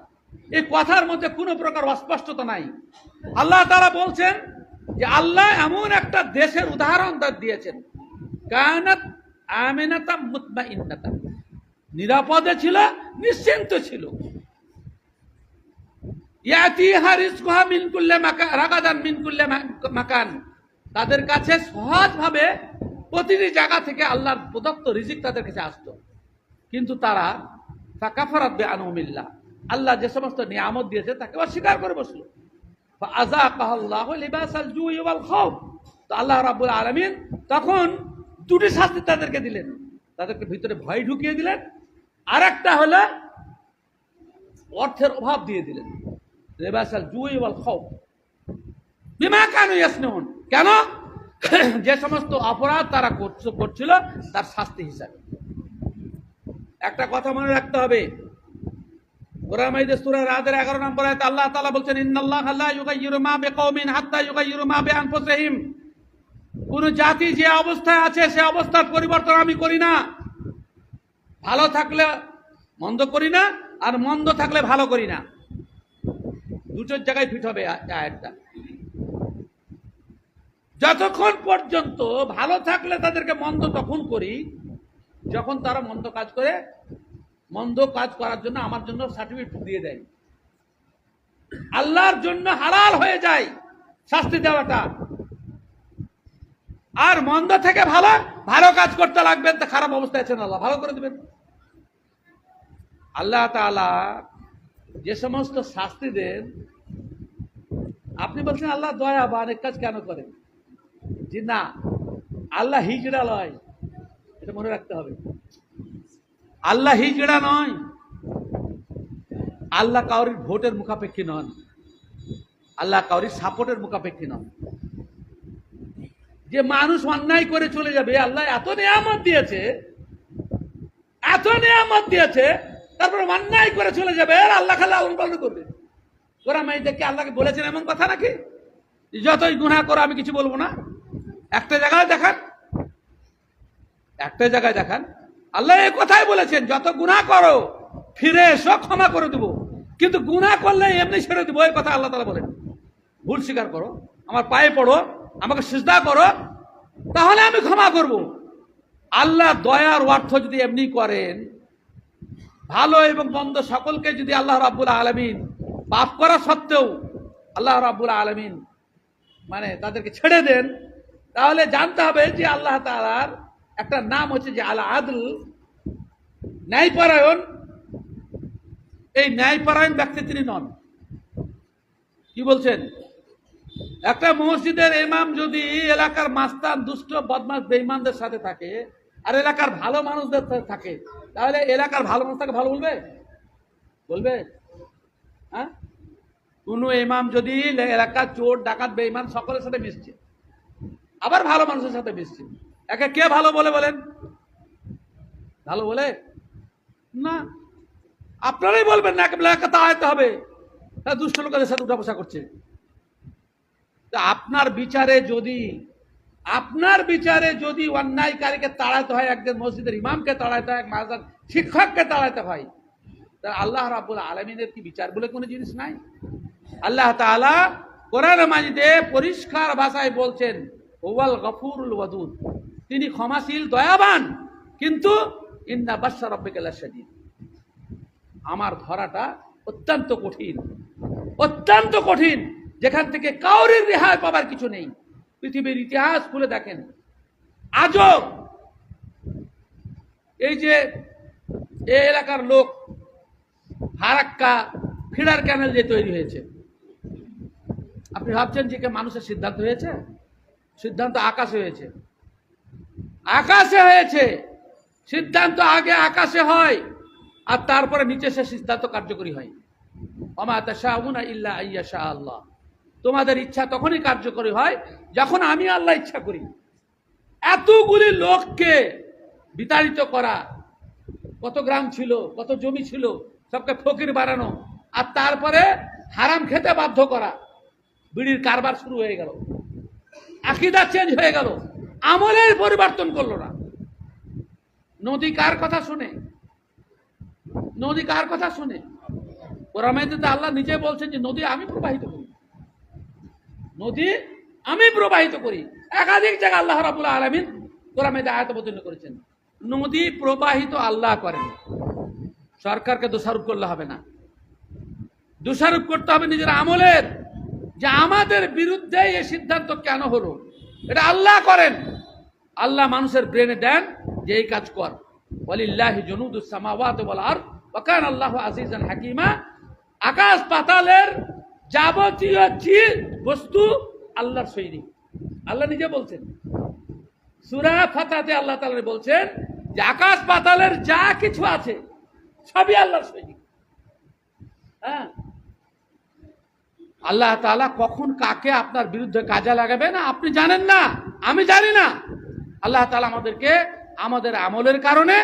এই কথার মধ্যে কোনো প্রকার অস্পষ্টতা নাই। আল্লাহ তাআলা বলছেন যে আল্লাহ এমন একটা দেশের উদাহরণ দিয়েছেন, কানাত আমিনাতাম মুতমাইন্নাতাম, নিরাপদে ছিল, নিশ্চিন্ত ছিল। ইয়াতিহা রিজকুহা মিন কুল্লি মাকান, রাগাদান মিন কুল্লি মাকান, তাদের কাছে সহজভাবে প্রতিটি জায়গা থেকে আল্লাহর প্রদত্ত রিজিক তাদের কাছে আসতো, কিন্তু তারা ফাকাফারাত বিআনউমিল্লাহ, আল্লাহ যে সমস্ত নিয়ামত দিয়েছে তাকে অস্বীকার করে বসলো। ফাআযাকাহুল্লাহু লিবাসাল জুই ওয়াল খাউফ, তো আল্লাহ রাব্বুল আলামিন তখন দুটি শাস্তি তাদেরকে দিলেন, তাদেরকে ভিতরে ভয় ঢুকিয়ে দিলেন, আর একটা হলো অর্থের অভাব দিয়ে দিলেন। লিবাসাল জুই ওয়াল খাউফ বিমা কানু ইয়াসনাউন, কেন? যে সমস্ত অপরাধ তারা করছিল তার শাস্তি হিসাবে। একটা কথা মনে রাখতে হবে, কোরআন মাজিদে সূরা রাদের 11 নম্বর আয়াতে আল্লাহ তাআলা বলছেন, ইন্নাল্লাহা লা ইউগাইয়িরু মা বিকওমিন হাত্তা ইউগাইয়িরু মা বিআনফুসিহিম, কোন জাতি যে অবস্থায় আছে সে অবস্থার পরিবর্তন আমি করি না। ভালো থাকলে মন্দ করি না, আর মন্দ থাকলে ভালো করি না, দুটোর জায়গায় ফিট হবে আয়াতটা। যতক্ষণ পর্যন্ত ভালো থাকলে তাদেরকে মন্দ তখন করি যখন তারা মন্দ কাজ করে, মন্দ কাজ করার জন্য আমার জন্য সার্টিফিকেট দিয়ে দেয়, আল্লাহর জন্য হালাল হয়ে যায় শাস্তি দেওয়াটা। আর মন্দ থেকে ভালো ভালো কাজ করতে লাগবেন, তা খারাপ অবস্থায় আছেন আল্লাহ ভালো করে দেবেন। আল্লাহ তাআলা যে সমস্ত শাস্তি দেন, আপনি বলছেন আল্লাহ দয়াবান, এক কাজ কেন করেন? জি না, আল্লাহ হিজড়া নয়, এটা মনে রাখতে হবে। আল্লাহ হিজড়া নয়, আল্লাহ কাউরির ভোটের মুখাপেক্ষী নন, আল্লাহ কাউরির সাপোর্টের মুখাপেক্ষী নন। যে মানুষ অন্যায় করে চলে যাবে, আল্লাহ এত নিয়ামত দিয়েছে, এত নিয়ামত দিয়েছে, তারপর অন্যায় করে চলে যাবে, আর আল্লাহ খালি লালন পালন করবে। কোরআন মাজিদে কি আল্লাহকে বলেছেন এমন কথা নাকি? যতই গুনাহ করো আমি কিছু বলবো না। একটা জায়গায় দেখান, একটা জায়গায় দেখান আল্লাহ এই কথাই বলেছেন, যত গুনাহ করো ফিরে এসো, ক্ষমা করে দেবো, কিন্তু গুনাহ করলে এমনি ছেড়ে দেবো, এই কথা আল্লাহ তাআলা বলেন। ভুল স্বীকার করো, আমার পায়ে পড়ো, আমাকে সিজদা করো, তাহলে আমি ক্ষমা করব। আল্লাহ দয়ার অর্থ যদি এমনি করেন, ভালো এবং মন্দ সকলকে যদি আল্লাহ রাব্বুল আলামিন পাপ করা সত্ত্বেও আল্লাহ রাব্বুল আলামিন মানে তাদেরকে ছেড়ে দেন, তাহলে জানতে হবে যে আল্লাহ তাআলার একটা নাম হচ্ছে যে আল আদল, ন্যায়পরায়ণ। এই ন্যায়পরায়ণ ব্যক্তি তিনি নন। কি বলছেন? একটা মসজিদের ইমাম যদি এলাকার মাস্তান, দুষ্ট, বদমাশ, বেঈমানদের সাথে থাকে, আর এলাকার ভালো মানুষদের সাথে থাকে, তাহলে এলাকার ভালো মানুষ তাকে ভালো বলবে? বলবে? হ্যাঁ? কোন ইমাম যদি এলাকার চোর, ডাকাত, বেঈমান সকলের সাথে মিশছে, আবার ভালো মানুষের সাথে মিশছে, একে কে ভালো বলে বলেন? ভালো বলে না, আপনারাই বলবেন না, এলাকা তাড়াইতে হবে, দুষ্ট লোকেদের সাথে উঠা বসা করছে। আপনার বিচারে যদি অন্যায়কারীকে তাড়াতে হয়, একজন মসজিদের ইমামকে তাড়াতে হয়, এক মাদ্রাসার শিক্ষককে তাড়াতে হয়, তা আল্লাহ রাব্বুল আলামিনের কি বিচার বলে কোনো জিনিস নাই? আল্লাহ তাআলা কোরআন মাজিদে পরিষ্কার ভাষায় বলছেন, ওয়াল গফুরুল ওয়াদুদ, তিনি ক্ষমাশীল, দয়াবান, কিন্তু ইন্না বাশশা রাব্বিকা লাশাদীদ, আমার ধরাটা অত্যন্ত কঠিন, অত্যন্ত কঠিন, যেখান থেকে কাউরির রেহাই পাবার কিছু নেই। পৃথিবীর ইতিহাস খুলে দেখেন, আজও এই যে এই এলাকার লোক ফারাক্কা ফিডার ক্যানেল যে তৈরি হয়েছে, আপনি ভাবছেন যে মানুষের সিদ্ধান্ত হয়েছে? সিদ্ধান্ত আকাশে হয়েছে, আকাশে হয়েছে। সিদ্ধান্ত আগে আকাশে হয়, আর তারপরে নিচে সে সিদ্ধান্ত কার্যকরী হয়। ওমা তাশাউনা ইল্লা আইয়াশা আল্লাহ, তোমাদের ইচ্ছা তখনই কার্যকরী হয় যখন আমি আল্লাহ ইচ্ছা করি। এতগুলি লোককে বিতাড়িত করা, কত গ্রাম ছিল, কত জমি ছিল, সবকে ফকির বানানো, আর তারপরে হারাম খেতে বাধ্য করা, বিড়ির কারবার শুরু হয়ে গেল, আকীদা চেঞ্জ হয়ে গেল, আমলের পরিবর্তন করলো না। নদী কার কথা শুনে? নদী কার কথা শুনে? কোরআন মাজিদে আল্লাহ নিজে বলছেন যে নদী আমি প্রবাহিত করি, নদী আমি প্রবাহিত করি। একাধিক জায়গায় আল্লাহ রাব্বুল আলামিন কোরআন মাজিদে আয়াত অবতীর্ণ করেছেন। নদী প্রবাহিত আল্লাহ করেন, সরকারকে দোষারোপ করলে হবে না, দোষারোপ করতে হবে নিজের আমলের, যে আমাদের বিরুদ্ধে এই সিদ্ধান্ত কেন হলো, এটা আল্লাহ করেন। আল্লাহ মানুষের ব্রেনে দেন যে এই কাজ কর। ওয়ালিল্লাহি জুনুদুস সামাওয়াতি ওয়াল আরদ ওয়া কানা আল্লাহু আজিজান হাকিমা। আকাশ পাতালের যাবতীয় চিজ বস্তু আল্লাহর সৈনিক। আল্লাহ নিজে বলছেন সূরা ফাতিহাতে, আল্লাহ তাআলা বলছেন যে আকাশ পাতালের যা কিছু আছে সবই আল্লাহর সৈনিক। হ্যাঁ, আল্লাহ তাআলা কখন কাকে আপনার বিরুদ্ধে কাজে লাগাবে না আপনি জানেন না, আমি জানি না। আল্লাহ তাআলা আমাদেরকে আমাদের আমলের কারণে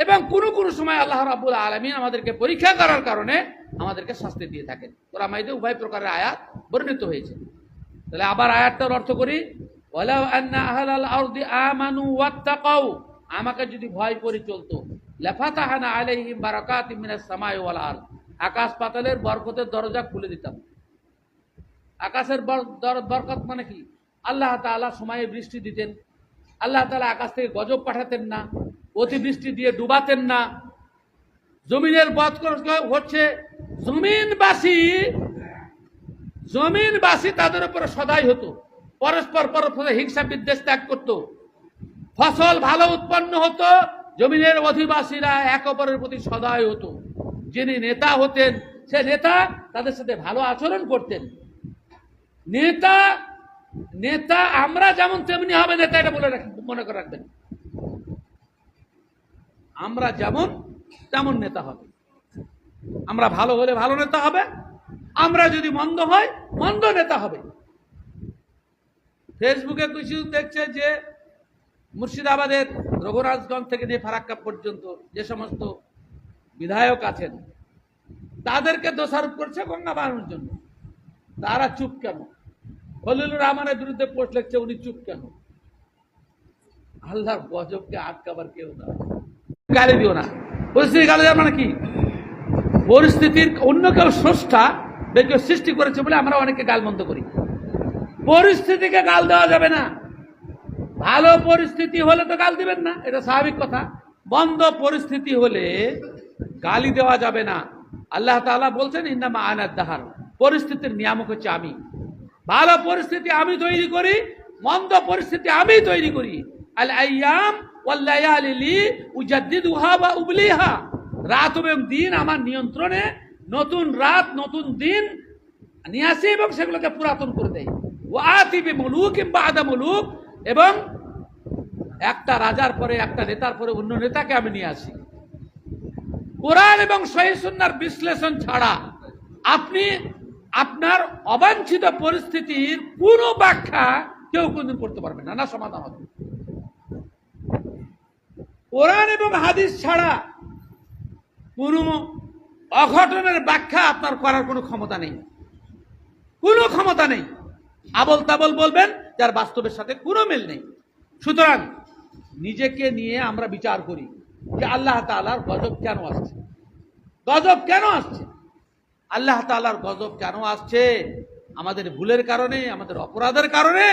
এবং কোনো কোনো সময় আল্লাহ রাব্বুল আলামিন আমাদেরকে পরীক্ষা করার কারণে আমাদেরকে শাস্তি দিয়ে থাকেন। সূরা মাইদা উভয় প্রকারের আয়াত বর্ণিত হয়েছে। তাহলে আবার আয়াতটার অর্থ করি, ওয়ালাউ আন্না আহলাল আরদি আমানু ওয়াত্তাকাউ, আমাকে যদি ভয় করে চলতো, লাফাতাহানা আলাইহিম বারাকাতিম মিনাস সামাই ওয়াল আরদ, আকাশ পাতালের বরকতের দরজা খুলে দিতাম। আকাশের বরকত মানে কি? আল্লাহ তাআলা সময়ে বৃষ্টি দিতেন, আল্লাহ তাআলা আকাশ থেকে গজব পাঠাতেন না, অতিবৃষ্টি দিয়ে ডুবাতেন না। জমিনের বরকত হচ্ছে জমিনবাসী তাদের উপরে সদাই হতো, পরস্পর হিংসা বিদ্বেষ ত্যাগ করত, ফসল ভালো উৎপন্ন হতো, জমিনের অধিবাসীরা এক অপরের প্রতি সদয় হতো। যিনি নেতা হতেন সে নেতা তাদের সাথে ভালো আচরণ করতেন। নেতা আমরা যেমন তেমনি হবে নেতা, এটা মনে করে রাখবেন। আমরা যেমন তেমন নেতা হবে। আমরা ভালো হলে ভালো নেতা হবে, আমরা যদি মন্দ হয় মন্দ নেতা হবে। ফেসবুকে কিছু দেখছে যে মুর্শিদাবাদের রঘুরাজগঞ্জ থেকে যে ফারাক্কা পর্যন্ত যে সমস্ত বিধায়ক আছেন তাদেরকে দোষারোপ করছে গঙ্গা বানানোর জন্য। তারা চুপ কেন? খলিলুর রহমানের বিরুদ্ধে পোস্ট লিখছে, উনি চুপ কেন? আল্লাহর গজবকে আটকাবার কেউ না। গালি দিও না। পরিস্থিতি গালি দেওয়া মানে কি? পরিস্থিতির অন্য কেউ স্রষ্টা কেউ সৃষ্টি করেছে বলে আমরা অনেকে গালমন্দ করি। পরিস্থিতিকে গাল দেওয়া যাবে না। ভালো পরিস্থিতি হলে তো গাল দিবেন না, এটা স্বাভাবিক কথা। বন্ধ পরিস্থিতি হলে গালি দেওয়া যাবে না। আল্লাহ তাআলা বলছেন ইন্নামা আনা দাহার, পরিস্থিতির নিয়ামক হচ্ছে আমি। ভালো পরিস্থিতি আমি তৈরি করি, মন্দ পরিস্থিতি আমি তৈরি করি। আল আইয়াম ওয়াল লায়ালি লি উজাদ্দিদুহা ওয়া উবলিহা, রাত এবং দিন আমার নিয়ন্ত্রণে। নতুন রাত নতুন দিন নিয়ে আসি এবং সেগুলোকে পুরাতন করে দেয়। ওয়া আতি বিমুলুকিম বা'দা মুলুক, এবং একটা রাজার পরে একটা নেতার পরে অন্য নেতাকে আমি নিয়ে আসি। কোরআন এবং সহিহ সুন্নাহর বিশ্লেষণ ছাড়া আপনি আপনার অবাঞ্ছিত পরিস্থিতির পুরো ব্যাখ্যা কেউ কোনদিন করতে পারবেন না, না সমাধান হবে। কোরআন এবং হাদিস ছাড়া কোন অঘটনের ব্যাখ্যা আপনার করার কোনো ক্ষমতা নেই, কোনো ক্ষমতা নেই। আবল তাবল বলবেন যার বাস্তবের সাথে কোনো মিল নেই। সুতরাং নিজেকে নিয়ে আমরা বিচার করি যে আল্লাহ তাআলার গজব কেন আসছে, গজব কেন আসছে, আল্লাহ তাআলার গজব কেন আসছে? আমাদের ভুলের কারণে, আমাদের অপরাধের কারণে,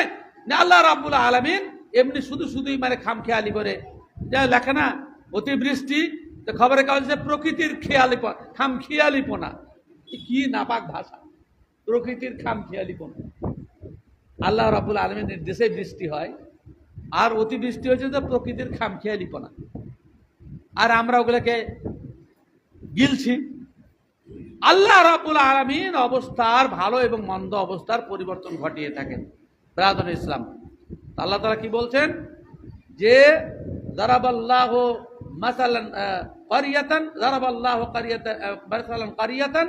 না আল্লাহ রাব্বুল আলামিন এমনি শুধুই মানে খামখেয়ালি করে যা লেখে না অতিবৃষ্টি, তো খবরের কাগজে প্রকৃতির খামখেয়ালিপনা। কি নাপাক ভাষা, প্রকৃতির খামখেয়ালিপনা। আল্লাহ রাব্বুল আলামিনের নির্দেশে বৃষ্টি হয়, আর অতিবৃষ্টি হয়েছে তো প্রকৃতির খামখেয়ালিপনা, আর আমরা ওগুলোকে গিলছি। আল্লাহ রাব্বুল আলামিন অবস্থার ভালো এবং মন্দ অবস্থার পরিবর্তন ঘটিয়ে থাকেন। ব্রাদার ইসলাম, আল্লাহ তাআলা কি বলছেন যে যারাবাল্লাহু মাসালান ক্বরিয়াতান, যারাবাল্লাহু ক্বরিয়াতান মাসালান ক্বরিয়াতান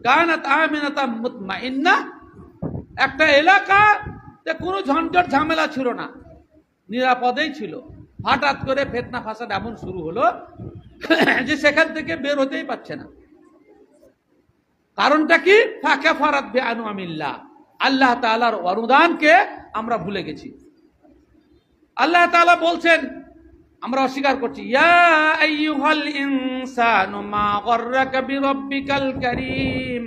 কানাত আমিনাতাম মুতমাইন্নাহ, একটা এলাকাতে কোনো ঝঞ্ঝট ঝামেলা ছিল না, নিরাপদেই ছিল। হঠাৎ করে ফিতনা ফাসাদ এমন শুরু হলো যে সেখান থেকে বের হতেই পারছে না। কারণটা কি? ফাকাফারাত বিআনউমিল্লাহ, আল্লাহ তাআলার অনুদানকে আমরা ভুলে গেছি। আল্লাহ তাআলা বলছেন, আমরা অস্বীকার করছি। ইয়া আইয়ুহাল ইনসানু মা গররাকা বিরাব্বিকাল কারীম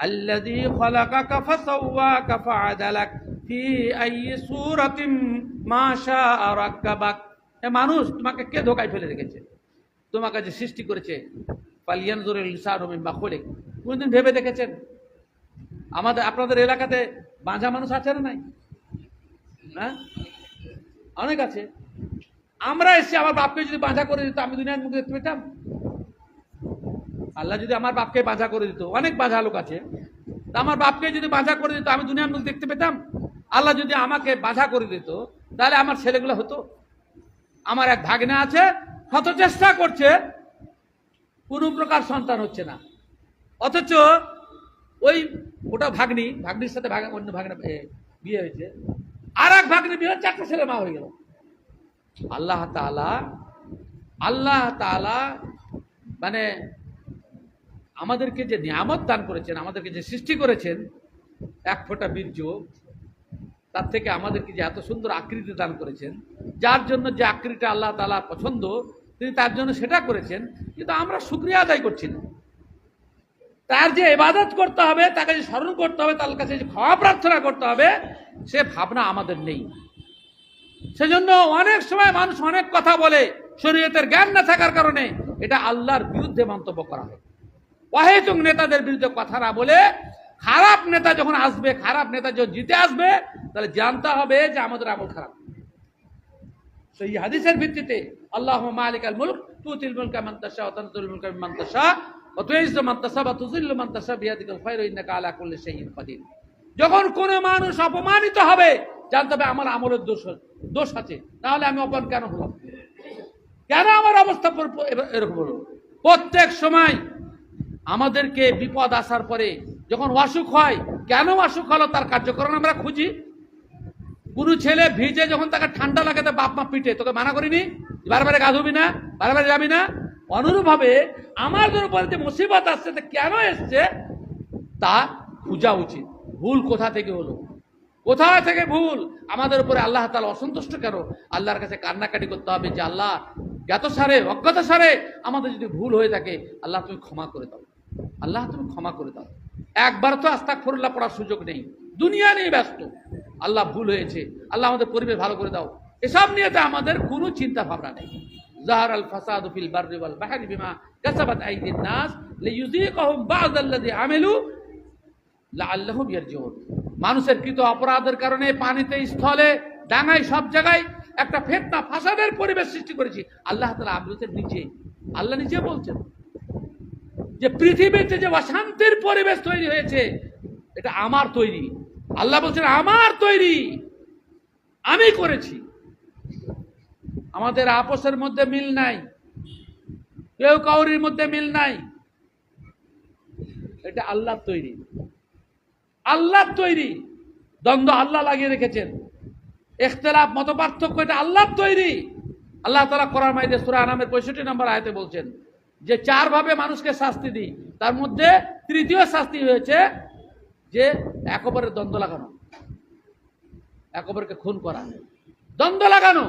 আল্লাযী খালাকাকা ফাসাওয়াকা ফাআদালাক ফি আইয়ি সূরাতিন মা শাআ রাক্কাবাক। এ মানুষ, তোমাকে কে ধোঁকায় ফেলে রেখেছে? তোমাকে যে সৃষ্টি করেছে, ফালিয়ানজুরুল ইনসানু মিম্মা খুলিক, কোনদিন ভেবে দেখেছেন? আপনাদের এলাকাতে বাঁঝা মানুষ আছে না নাই? হ্যাঁ, অনেক আছে। আমরা এসে আমার বাপকে যদি বাঁধা করে দিত, আমি দুনিয়ার মুখ দেখতে পেতাম? আল্লাহ যদি আমার বাপকে বাঁধা করে দিত, অনেক বাঁধা লোক আছে, আমার বাপকে যদি বাঁধা করে দিত, আমি দুনিয়ার মুখ দেখতে পেতাম? আল্লাহ যদি আমাকে বাঁধা করে দিত, তাহলে আমার ছেলেগুলো হতো। আমার এক ভাগ্নে আছে, শত চেষ্টা করছে, কোন প্রকার সন্তান হচ্ছে না, অথচ ওই ওটা ভাগ্নির সাথে অন্য ভাগ্নে বিয়ে হয়েছে, আর এক ভাগ্নে বিয়ে হচ্ছে, একটা ছেলে মা হয়ে গেল। আল্লাহ তাআলা মানে আমাদেরকে যে নিয়ামত দান করেছেন, আমাদেরকে যে সৃষ্টি করেছেন, এক ফোঁটা বীর্য, তার থেকে আমাদেরকে যে এত সুন্দর আকৃতি দান করেছেন, যার জন্য যে আকৃতিটা আল্লাহ তাআলা পছন্দ, তিনি তার জন্য সেটা করেছেন, কিন্তু আমরা শুকরিয়া আদায় করছি না। তার যে ইবাদত করতে হবে, তাকে যে স্মরণ করতে হবে, তার কাছে যে ক্ষমা প্রার্থনা করতে হবে, সে ভাবনা আমাদের নেই। সেজন্য অনেক সময় মানুষ অনেক কথা বলে, শরীয়তের জ্ঞান না থাকার কারণে এটা আল্লাহর বিরুদ্ধে মন্তব্য করা হয়। অহেতুক নেতাদের বিরুদ্ধে কথা না বলে, খারাপ নেতা যখন আসবে, খারাপ নেতা যখন জিতে আসবে, তাহলে জানতে হবে যে আমাদের আমল খারাপ। সেই হাদিসের ভিত্তিতে আল্লাহুম্মা মালিকাল মুলক তুতিল মুলকা মান তাশা ওয়া তানজিলুল মুলকা মিম্মান তাশা ওয়া তুইজ্জু মান তাশা ওয়া তুযিল্লু মান তাশা বিয়াদিকাল খায়রু ইন্নাকা আলা কুল্লি শাইইন কাদির। যখন কোন মানুষ অপমানিত হবে, জানতে হবে আমার আমলের দোষ আছে, তাহলে আমি অপমান কেন হলাম, কেন আমার অবস্থা এরকম হলো। প্রত্যেক সময় আমাদেরকে বিপদ আসার পরে যখন অসুখ হয়, কেন অসুখ হলো তার কার্যকরণ আমরা খুঁজি। কোনো ছেলে ভিজে যখন তাকে ঠান্ডা লাগে, তো বাপ মা পিটে, তোকে মানা করিনি, বারবার গা ধুবি না, বারবার যাবি না। অনুরূপভাবে আমাদের উপরে যে মুসিবত আসছে, তা কেন এসছে তা খোঁজা উচিত। ভুল কোথা থেকে হলো, কোথা থেকে ভুল, আমাদের উপরে আল্লাহ তাআলা অসন্তুষ্ট কেন, আল্লাহর কাছে কান্নাকাটি করতে হবে যে আল্লাহ, জ্ঞাত সারে অজ্ঞাত সারে আমাদের যদি ভুল হয়ে থাকে, আল্লাহ তুমি ক্ষমা করে দাও, আল্লাহ তুমি ক্ষমা করে দাও। একবার তো আস্তাগফিরুল্লাহ পড়ার সুযোগ নেই, দুনিয়া নিয়ে ব্যস্ত, আল্লাহ ভুল হয়েছে, আল্লাহ আমাদের পরিবেশ ভালো করে দাও, এসব নিয়ে তো আমাদের কোনো চিন্তা ভাবনা নেই। যাহারাল ফাসাদু ফিল বাররি ওয়াল বাহরি বিমা কাসাবাত আইদিন নাস লিইয়ুযীকাহুম বা'দাল্লাযী আমিলু লাআল্লাহুম ইয়ারজিউন। মানুষের কৃত অপরাধের কারণে পানিতে, স্থলে, ডাঙায়, সব জায়গায় একটা ফিতনা ফাসাদের পরিবেশ সৃষ্টি করেছি। আল্লাহ তাআলা বলছেন নিজে, আল্লাহ নিজে বলছেন যে পৃথিবীতে যে অশান্তির পরিবেশ তৈরি হয়েছে, এটা আমার তৈরি। আল্লাহ বলছেন আমার তৈরি, আমি করেছি। আমাদের আপসের মধ্যে মিল নাই, কেউ কাউরির মধ্যে মিল নাই, এটা আল্লাহর তৈরি, আল্লাহর তৈরি। দ্বন্দ্ব আল্লাহ লাগিয়ে রেখেছেন, ইখতিলাফ মত পার্থক্য এটা আল্লাহর তৈরি। আল্লাহ তাআলা কোরআন মাইদে সূরা আনামের 65 নম্বর আয়াতে বলছেন যে 4 ভাবে মানুষকে শাস্তি দিই, তার মধ্যে তৃতীয় শাস্তি হয়েছে যে এক অপরের দ্বন্দ্ব লাগানো, এক অপরকে খুন করা, দ্বন্দ্ব লাগানো।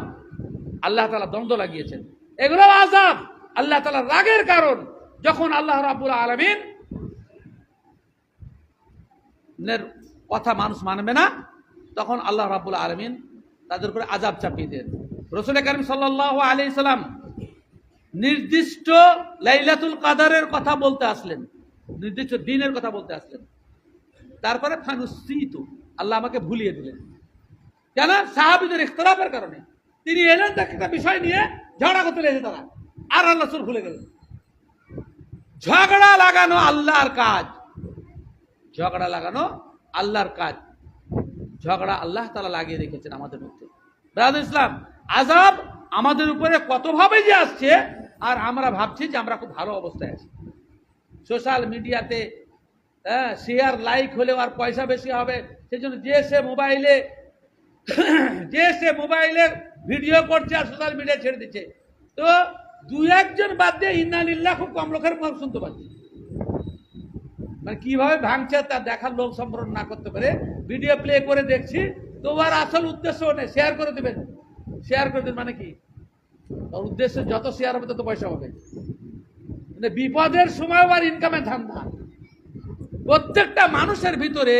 আল্লাহ তাআলা দ্বন্দ্ব লাগিয়েছেন, এগুলো আযাব, আল্লাহ তাআলার রাগের কারণ। যখন আল্লাহ রাব্বুল আলামিন এর কথা মানুষ মানবে না, তখন আল্লাহ রাব্বুল আলামিন তাদের উপরে আযাব চাপিয়ে দেন। রাসূল কারীম সাল্লাল্লাহু আলাইহি সাল্লাম নির্দিষ্ট লাইলাতুল কদরের কথা বলতে আসলেন, নির্দিষ্ট দিনের কথা বলতে আসলেন, তারপরে ফানুসিতু, আল্লাহ আমাকে ভুলিয়ে দিলেন। কেন? সাহাবীদের ইখতিলাফের কারণে। তিনি এলেন, একটা বিষয় নিয়ে ঝগড়া করতে লেগেছে তারা, আর আল্লাহ রাসূল ভুলে গেলেন। ঝগড়া লাগানো আল্লাহর কাজ, ঝগড়া লাগানো আল্লাহর কাজ, ঝগড়া আল্লাহ তাআলা লাগিয়ে রেখেছেন আমাদের মধ্যে। ব্রাদার ইসলাম, আযাব আমাদের উপরে কতভাবে যে আসছে, আর আমরা ভাবছি যে আমরা খুব ভালো অবস্থায় আছি। সোশ্যাল মিডিয়াতে শেয়ার লাইক হলেও আর পয়সা বেশি হবে, সেজন্য যে সে মোবাইলে ভিডিও করছে আর সোশ্যাল মিডিয়ায় ছেড়ে দিচ্ছে। তো 2-1 বাদ দিয়ে ইন্না লিল্লাহ খুব কম লোকের মুখ শুনতে পাচ্ছি। মানে কিভাবে ভাঙছে তা দেখার লোক সম্বরণ না করতে পারে, ভিডিও প্লে করে দেখছি, তোমার আসল উদ্দেশ্য নেই, শেয়ার করে দেবেন, শেয়ার করে দেবেন মানে কি, উদ্দেশ্য যত শেয়ার হবে তত পয়সা হবে। মানে বিপদের সময় আর ইনকামের ধান্দা। প্রত্যেকটা মানুষের ভিতরে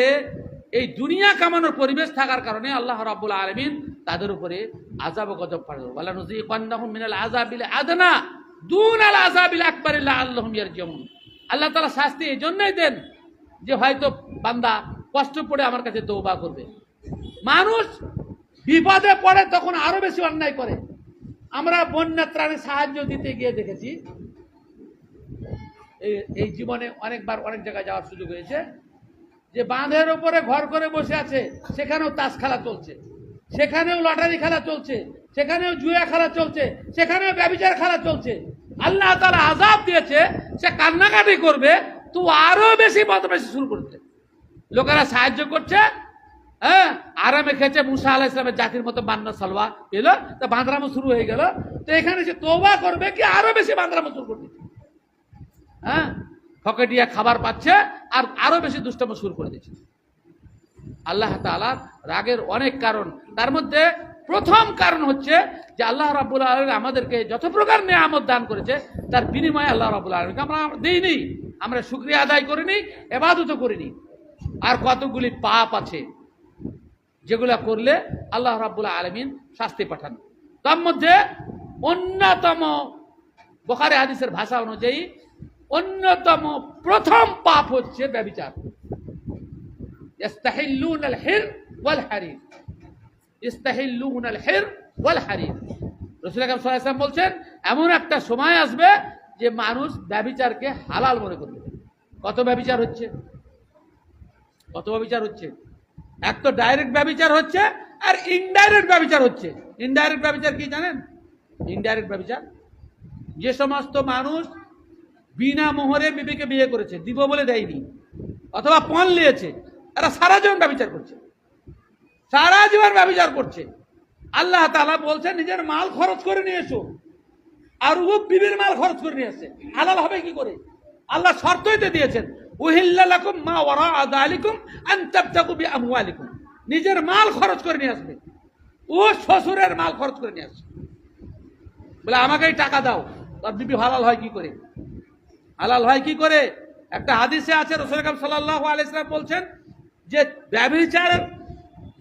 এই দুনিয়া কামানোর পরিবেশ থাকার কারণে আল্লাহ রাব্বুল আলামিন তাদের উপরে আযাব ও গজব পাঠালেন। ওয়ালা নুযীকান্নাহুম মিনাল আযাবিল আদনা দুনাল আযাবিল আকবার লাআল্লাহুম ইয়ারজিউন। আল্লাহ তাআলা শাস্তি এই জন্যই দেন যে হয়তো বান্দা কষ্ট পড়ে আমার কাছে তওবা করবে। মানুষ বিপদে পড়ে তখন আরো বেশি অন্যায় করে। আমরা বন্যা ত্রাণে সাহায্য দিতে গিয়ে দেখেছি, এই জীবনে অনেকবার অনেক জায়গায় যাওয়ার সুযোগ হয়েছে, যে বাঁধের উপরে ঘর করে বসে আছে, সেখানেও তাস খেলা চলছে, সেখানেও লটারি খেলা চলছে, সেখানেও জুয়া খেলা চলছে, সেখানেও ব্যভিচার খেলা চলছে। আল্লাহ তাআলা আযাব দিয়েছে, সে কান্নাকাটি করবে, তো আরো বেশি বদমাইশি শুরু করছে। লোকেরা সাহায্য করছে, হ্যাঁ, আরামে খেয়েছে, মুসা আলাইহিস সালামের জাতির মতো বান্না সালওয়া এলো, তো বাঁদরামো শুরু হয়ে গেল। তো এখানে সে তওবা করবে কি আরো বেশি বাঁদরামো শুরু করবে, হ্যাঁ, ফকেটিয়া খাবার পাচ্ছে আর আরো বেশি দুষ্টম শুরু করে দিচ্ছে। আল্লাহ তাআলার রাগের অনেক কারণ, তার মধ্যে প্রথম কারণ হচ্ছে যে আল্লাহ রাব্বুল আলামিন আমাদেরকে যত প্রকার নিয়ামত দান করেছে, তার বিনিময়ে আল্লাহ রাব্বুল আলামিনকে আমরা দেইনি, আমরা শুকরিয়া আদায় করিনি, ইবাদতও করিনি। আর কতগুলি পাপ আছে যেগুলা করলে আল্লাহ রাব্বুল আলামিন শাস্তি পাঠান। তার মধ্যে অন্যতম, বুখারী হাদিসের ভাষা অনুযায়ী অন্যতম প্রথম পাপ হচ্ছে ব্যভিচার। ইস্তাহিল্লুনাল হির ওয়াল হারির, ইস্তাহিল্লুনাল হির ওয়াল হারির। রাসূল আকরাম সাল্লাল্লাহু আলাইহি ওয়াসাল্লাম বলছেন, এমন একটা সময় আসবে যে মানুষ ব্যভিচারকে হালাল মনে করবে। কত ব্যভিচার হচ্ছে, কত ব্যভিচার হচ্ছে। এক তো ডাইরেক্ট ব্যভিচার হচ্ছে, আর ইনডাইরেক্ট ব্যভিচার হচ্ছে। ইনডাইরেক্ট ব্যভিচার কি জানেন? ইনডাইরেক্ট ব্যভিচার যে সমস্ত মানুষ বিনা মোহরে বিবিকে বিয়ে করেছে, দিব বলে দেয়নি, অথবা পণ নিয়েছে, এরা সারা জীবন ব্যভিচার করছে, সারা জীবন ব্যভিচার করছে। আল্লাহ তাআলা বলছেন নিজের মাল খরচ করে নিয়ে এসো, আর ও বিবির মাল খরচ করে নিয়ে আসছে, হালাল হবে কি করে? আল্লাহ শর্তই তো দিয়েছেন, উহিল্লা লাকুম মা ওয়ারাআ যালিকুম আন তাবতাগু বিআমওয়ালিকুম। নিজের মাল খরচ করে নিয়ে আসবে, ও শ্বশুরের মাল খরচ করে নিয়ে আসছে, বলে আমাকেই টাকা দাও। তার বিবি হালাল হয় কি করে? হালাল হয় কি করে? একটা হাদিসে আছে, রাসূল আকরাম সাল্লাল্লাহু আলাইহি ওয়াসাল্লাম বলছেন যে ব্যভিচার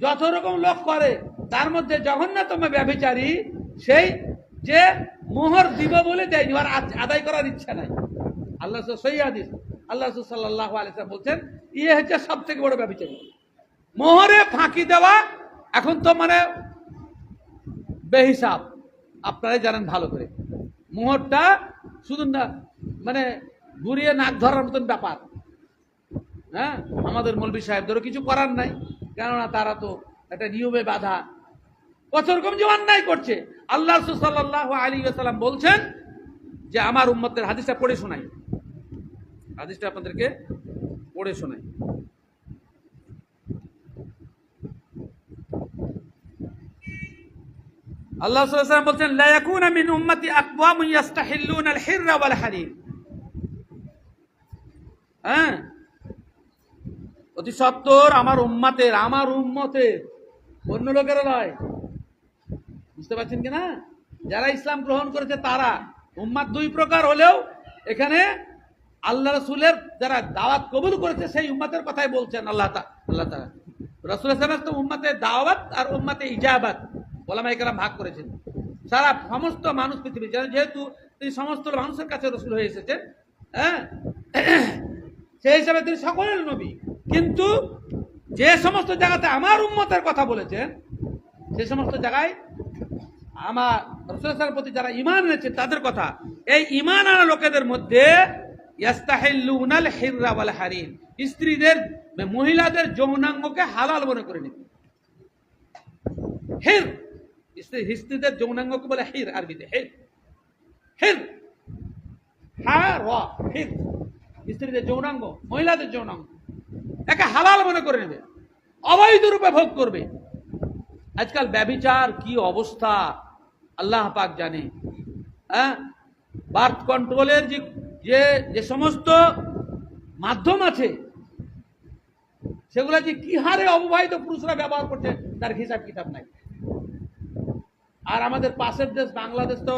যত রকম লোক করে, তার মধ্যে জঘন্যতম ব্যভিচারী সেই যে মোহর দিব বলে দেয়নি, আর আদায় করার ইচ্ছা নাই। আল্লাহ সহিহ হাদিস, আল্লাহ রাসূল সাল্লাল্লাহু আলাইহি ওয়াসাল্লাম বলছেন, ইয়ে হচ্ছে সব থেকে বড় ব্যভিচারী। মোহরে ফাঁকি দেওয়া এখন তো মানে বেহিসাব, আপনারাই জানেন ভালো করে। মোহরটা শুধু না মানে ঘুরিয়ে নাক ধরার মতন ব্যাপার। হ্যাঁ, আমাদের মৌলভী সাহেবদেরও কিছু করার নাই, কেননা তারা তো একটা নিয়মে বাধা। কত রকম যে অন্যায় করছে। আল্লাহ রাসূল সাল্লাল্লাহু আলাইহি ওয়াসাল্লাম বলছেন যে আমার উম্মতের, হাদিসটা পড়ে শোনাই, হাদিসটা আপনাদেরকে পড়ে শোনাই। আল্লাহ সাল্লাল্লাহু আলাইহি ওয়াসাল্লাম বলছেন, লা ইয়াকুনা মিন উম্মতি আকওয়ামুন ইস্তাহিল্লুনাল হিররা ওয়াল হারির। হ্যাঁ, অতি সত্বর আমার উম্মতের, আমার উম্মতের, অন্য লোকেরা নয়। বুঝতে পারছেন কিনা? যারা ইসলাম গ্রহণ করেছে তারা উম্মত দুই প্রকার হলেও এখানে আল্লাহ রাসূলের যারা দাওয়াত কবুল করেছে সেই উম্মতের কথাই বলছেন আল্লাহ তাআলা। রাসূল সাল্লাল্লাহু আলাইহি ওয়াসাল্লাম উম্মতে দাওয়াত আর উম্মতে ইজাবাত ওলামায়ে কেরাম ভাগ করেছেন। সারা সমস্ত মানুষ পৃথিবী, যেহেতু তিনি সমস্ত মানুষের কাছে রাসূল হয়ে এসেছেন, হ্যাঁ, সেই হিসাবে তিনি সকলের নবী। কিন্তু যে সমস্ত জায়গাতে আমার উম্মতের কথা বলেছেন, সে সমস্ত জায়গায় আমার রাসূলের প্রতি যারা ঈমান এনেছেন তাদের কথা। এই ঈমান আনা লোকেদের মধ্যে ইস্তাহিল্লুনাল হিররা ওয়াল হারির, স্ত্রীদের, মহিলাদের যৌনাঙ্গকে হালাল মনে করে নিতে। হির, স্ত্রীদের যৌনাঙ্গকে বলে হির, আরবিতে হির, হির, হ্যাঁ র, হির, স্ত্রীদের যৌনাঙ্গ, মহিলাদের যৌনাঙ্গ একে হালাল মনে করে নেবে, অবৈধ রূপে ভোগ করবে। আজকাল ব্যভিচার কি অবস্থা আল্লাহ পাক জানে। হ্যাঁ, বার্থ কন্ট্রোলের যে সমস্ত মাধ্যম আছে, সেগুলো যে কি হারে অবিবাহিত পুরুষরা ব্যবহার করছে তার হিসাব কিতাব নাই। আর আমাদের পাশের দেশ বাংলাদেশ তো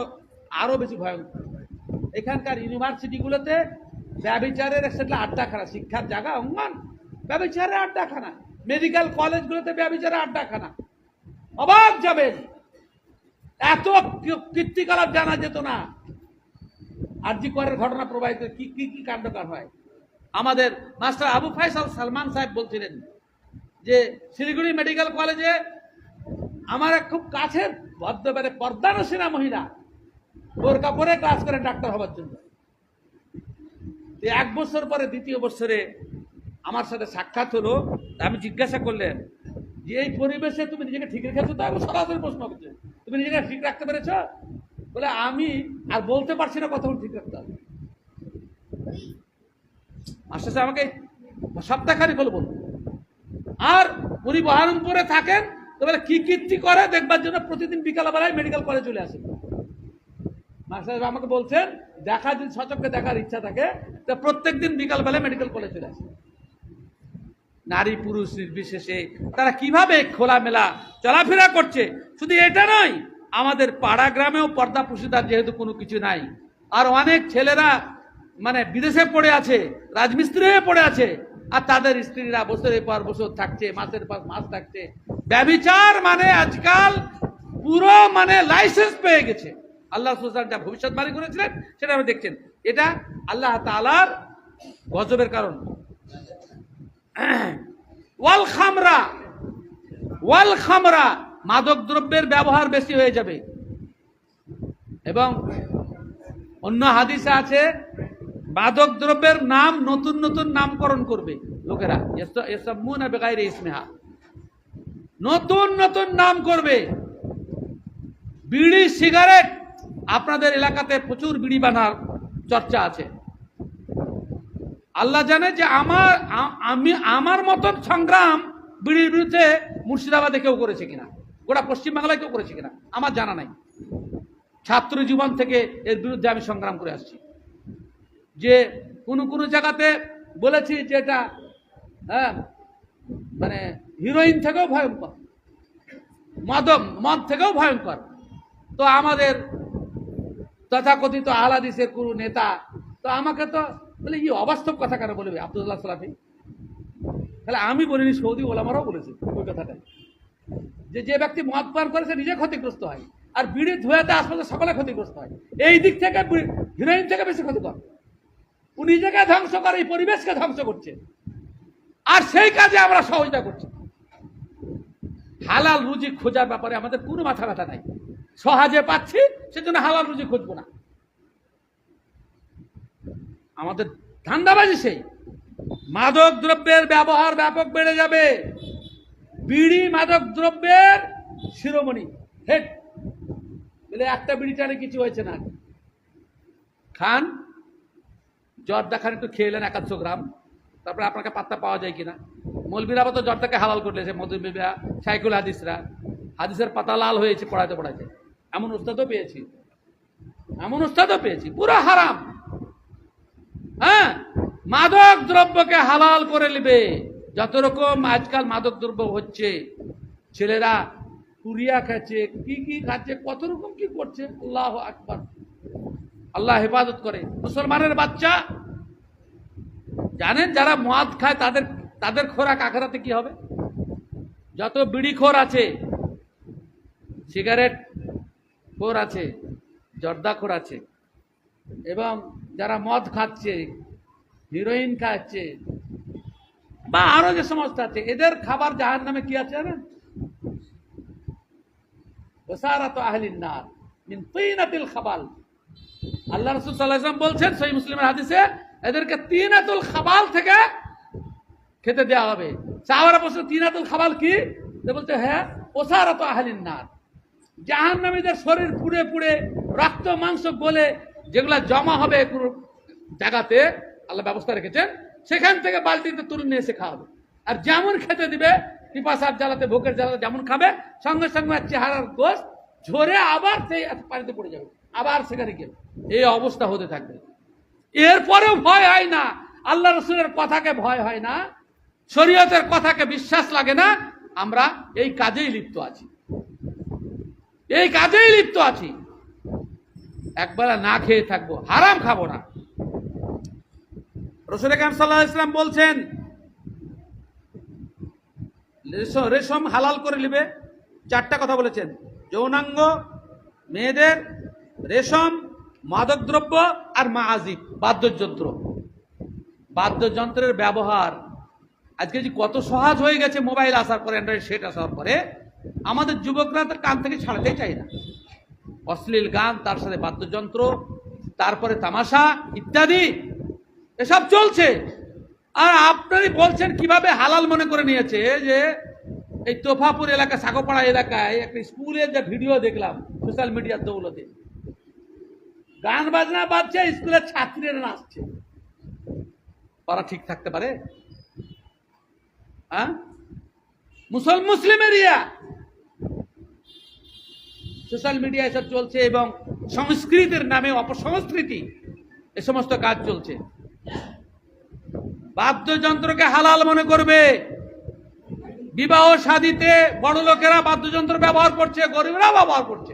আরো বেশি ভয়ঙ্কর। এখানকার ইউনিভার্সিটিগুলোতে ব্যভিচারের সেটা আড্ডাখানা, শিক্ষার জায়গা অঙ্গন, ব্যভিচারের আড্ডাখানা। মেডিকেল কলেজগুলোতে ব্যভিচারের আড্ডাখানা। অবাক যাবেন, এত কীর্তিকলাপ জানা যেত না। আরজি করের ঘটনা প্রবাহিত কি কি কি কাণ্ডকার হয়। আমাদের মাস্টার আবু ফাইসাল সালমান সাহেব বলছিলেন যে শিলিগুড়ি মেডিকেল কলেজে আমার এক খুব কাছের ভদ্রবারে পর্দানসীনা মহিলা, বোরকা পরে ক্লাস করে ডাক্তার হবার জন্য। 1 বছর পরে 2য় বছরে আমার সাথে সাক্ষাৎ হলো। আমি জিজ্ঞাসা করলেন যে এই পরিবেশে তুমি নিজেকে ঠিক রেখেছো? তো আমি সরাসরি প্রশ্ন করছি, তুমি নিজেকে ঠিক রাখতে পেরেছ? বলে আমি আর বলতে পারছি না কতক্ষণ ঠিক রাখতে হবে। মাস্টার সাহেব আমাকে সপ্তাহখানিক হলো বলুন। আর উনি বহরমপুরে থাকেন, তো বলে কি কীর্তি করে দেখবার জন্য প্রতিদিন বিকালবেলায় মেডিকেল কলেজ চলে আসে। মাস্টার সাহেব আমাকে বলছেন দেখা যদি সচক্ষে দেখার ইচ্ছা থাকে তো প্রত্যেকদিন বিকালবেলায় মেডিকেল কলেজ চলে আসে। নারী পুরুষ নির্বিশেষে তারা কিভাবে খোলামেলা চলাফেরা করছে। শুধু এটা নয়, আমাদের পাড়া গ্রামেও পর্দা পুশিদার যেহেতু কোনো কিছু নাই, আর অনেক ছেলেরা মানে বিদেশে পড়ে আছে, রাজমিস্ত্রি হয়ে পড়ে আছে, আর তাদের স্ত্রীরা বছরের পর বছর থাকছে, মাসের পর মাস থাকছে। ব্যভিচার মানে আজকাল পুরো মানে লাইসেন্স পেয়ে গেছে। আল্লাহ সুবহানাহু যা ভবিষ্যৎবাণী করেছিলেন সেটা আমরা দেখছেন। এটা আল্লাহ তাআলার গজবের কারণ। ওয়াল খামরা মাদক দ্রব্যের ব্যবহার বেশি হয়ে যাবে। এবং অন্য হাদিসে আছে মাদক দ্রব্যের নাম নতুন নতুন নামকরণ করবে লোকেরা, ইয়াসাম্মুনা বিগাইরি ইসমিহা, নতুন নতুন নাম করবে। বিড়ি সিগারেট, আপনাদের এলাকাতে প্রচুর বিড়ি বানার চর্চা আছে। আল্লাহ জানে যে আমার মতন সংগ্রাম বিড়ির বিরুদ্ধে মুর্শিদাবাদে কেউ করেছে কিনা, গোটা পশ্চিমবাংলায় কেউ করেছে কিনা আমার জানা নাই। ছাত্র জীবন থেকে এর বিরুদ্ধে আমি সংগ্রাম করে আসছি। যে কোনো জায়গাতে বলেছি যে এটা মানে হিরোইন থেকেও ভয়ঙ্কর, মদ থেকেও ভয়ঙ্কর। তো আমাদের তথাকথিত আহলে হাদিসের কোনো নেতা তো আমাকে তো বলে এই অবাস্তব কথা কেন বলবে আব্দুল্লাহ সালাফি। তাহলে আমি বলিনি, সৌদি ওলামারাও বলেছে ওই কথাটা, যে ব্যক্তি মদ পান করে সে নিজে ক্ষতিগ্রস্ত হয়, আর বিড়ি ধোয়াতে আশপাশে সকলে ক্ষতিগ্রস্ত হয়। এই দিক থেকে হিরোইন থেকে বেশি ক্ষতিকর। ও নিজেকে ধ্বংস করে, এই পরিবেশকে ধ্বংস করছে, আর সেই কাজে আমরা সহযোগিতা করছি। হালাল রুজি খোঁজার ব্যাপারে আমাদের কোনো মাথা ব্যথা নাই। সহজে পাচ্ছি সেজন্য হালাল রুজি খুঁজবো না। আমাদের ধান্দাবাজি সেই। মাদক দ্রব্যের ব্যবহার ব্যাপক বেড়ে যাবে। বিড়ি মাদক দ্রব্যের শিরোমণি, হেড। বলে একটা বিড়ি টানে কিছু হয়েছে না, খান জর্দা খান, একটু খেয়ে এলেন 100 গ্রাম, তারপরে আপনাকে পাত্তা পাওয়া যায় কিনা। মৌলবীরা তো জর্দাকে হালাল করলেছে, মধুমিরা, সাইকুল হাদিসরা, হাদিসের পাতা লাল হয়েছে পড়াইতে পড়াইতে। এমন উস্তাদও পেয়েছি, পুরো হারাম। হ্যাঁ, মাদক দ্রব্যকে হালাল করে নেবে। যত রকম আজকাল মাদক দ্রব্য হচ্ছে, ছেলেরা কুরিয়া খাচ্ছে, কি খাচ্ছে, কত রকম কি করছে। আল্লাহু আকবার, আল্লাহ হেফাজত করে। মুসলমানের বাচ্চা জানেন, যারা মদ খায় তাদের খোরাক আখেরাতে কি হবে। যত বিড়ি খোর আছে, সিগারেট খোর আছে, জর্দা খোর আছে, এবং যারা মদ খাচ্ছে, হিরোইন খাচ্ছে, বা আরো যে সমস্ত আছে, এদের খাবার জাহান্নামে কি আছে জানেন? ওয়াসারাতু আহলিন নার মিন তিনাতিল খাবাল। আল্লাহ রাসূল সাল্লাল্লাহু আলাইহি ওয়াসাল্লাম বলছেন সহিহ মুসলিমের হাদিসে, এদেরকে তিনাতুল খাবাল থেকে খেতে দেওয়া হবে। সাহাবারা বলছে তিনাতুল খাবাল কি? বলছে হ্যাঁ, ওয়াসারাতু আহলিন নার, জাহান্নামীদের শরীর পুড়ে পুড়ে রক্ত মাংস গলে যেগুলা জমা হবে কোনো জায়গাতে আল্লাহ ব্যবস্থা রেখেছেন, সেখান থেকে বালতিতে তুলে নিয়ে এসে খাওয়াবে। আর যেমন খেতে দিবে, পিপাসার জ্বালাতে, ভোকের জ্বালাতে যেমন খাবে, সঙ্গে সঙ্গে চেহারার গোশত ঝরে আবার সেই পানিতে পড়ে যাবে, আবার সেখানে গেলে এই অবস্থা হতে থাকবে। এরপরেও ভয় হয় না, আল্লাহ রসুলের কথাকে ভয় হয় না, শরীয়তের কথাকে বিশ্বাস লাগে না। আমরা এই কাজেই লিপ্ত আছি। একবেলা না খেয়ে থাকবো, হারাম খাবো না। রাসূল আকরাম সাল্লাল্লাহু আলাইহি ওয়াসাল্লাম বলছেন রেশম হালাল করে নেবে। 4টা কথা বলেছেন: যৌনাঙ্গ, মেয়েদের, রেশম, মাদকদ্রব্য, আর মাআজিব, বাদ্যযন্ত্র। বাদ্যযন্ত্রের ব্যবহার আজকে যে কত সহজ হয়ে গেছে, মোবাইল আসার পরে, অ্যান্ড্রয়েড সেট আসার পরে আমাদের যুবকরা তার কান থেকে ছাড়াতেই চায় না। অশ্লীল গান, তার সাথে বাদ্যযন্ত্র, তারপরে তামাশা ইত্যাদি এসব চলছে। আর আপনারই বলছেন কিভাবে হালাল মনে করে নিয়েছে। যে এই তোফাপুর এলাকা, সাগোপাড়া এলাকায় একটা স্কুলের যে ভিডিও দেখলাম সোশ্যাল মিডিয়ার দৌলতে, গান বাজনা বাজছে, স্কুলের ছাত্রীরা নাচছে। ওরা ঠিক থাকতে পারে? হ্যাঁ, মুসলিম এরিয়া, সোশ্যাল মিডিয়া এসব চলছে এবং সংস্কৃতির নামে অপসংস্কৃতি এ সমস্ত কাজ চলছে। বাদ্যযন্ত্রকে হালাল মনে করবে। বিবাহ শাদীতে বড় লোকেরা বাদ্যযন্ত্র ব্যবহার করছে, গরিবরা ব্যবহার করছে,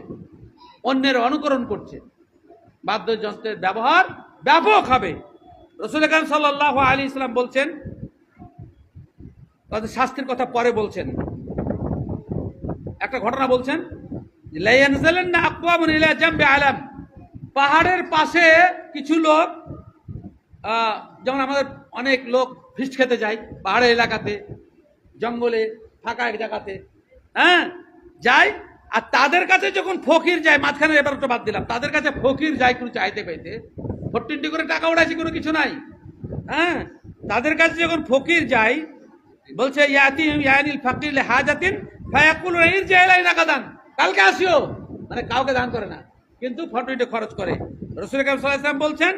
অন্যের অনুকরণ করছে। বাদ্যযন্ত্রের ব্যবহার ব্যাপক হবে। রাসূল আকরাম সাল্লাল্লাহু আলাইহি ওয়াসাল্লাম বলছেন, তাদের শাস্তির কথা পরে বলছেন, একটা ঘটনা বলছেন, লা ইয়ানজালান্না আকওয়ামুন ইলা জামবি আলাম, পাহাড়ের পাশে কিছু লোক, যেমন আমাদের অনেক লোক ফিস্ট খেতে যায় পাহাড়ের এলাকাতে, জঙ্গলে, ফাঁকা এক জায়গাতে, হ্যাঁ যায়। আর তাদের কাছে যখন ফকির যায়, মাঝখানে এবার তো বাদ দিলাম, তাদের কাছে ফকির যায় কোনো চাইতে পাইতে, 40 করে টাকা উড়াইছে, কোনো কিছু নাই। হ্যাঁ, তাদের কাছে যখন ফকির যায়, বলছে ইয়ানিল ফাকির লি হাজাতিন ফায়াকুলু ইরজি ইলাইনা গাদান, কালকে আসিও, মানে কাউকে দান করে না, কিন্তু 40 খরচ করে। রাসূল আকরাম সাল্লাল্লাহু আলাইহি ওয়াসাল্লাম বলছেন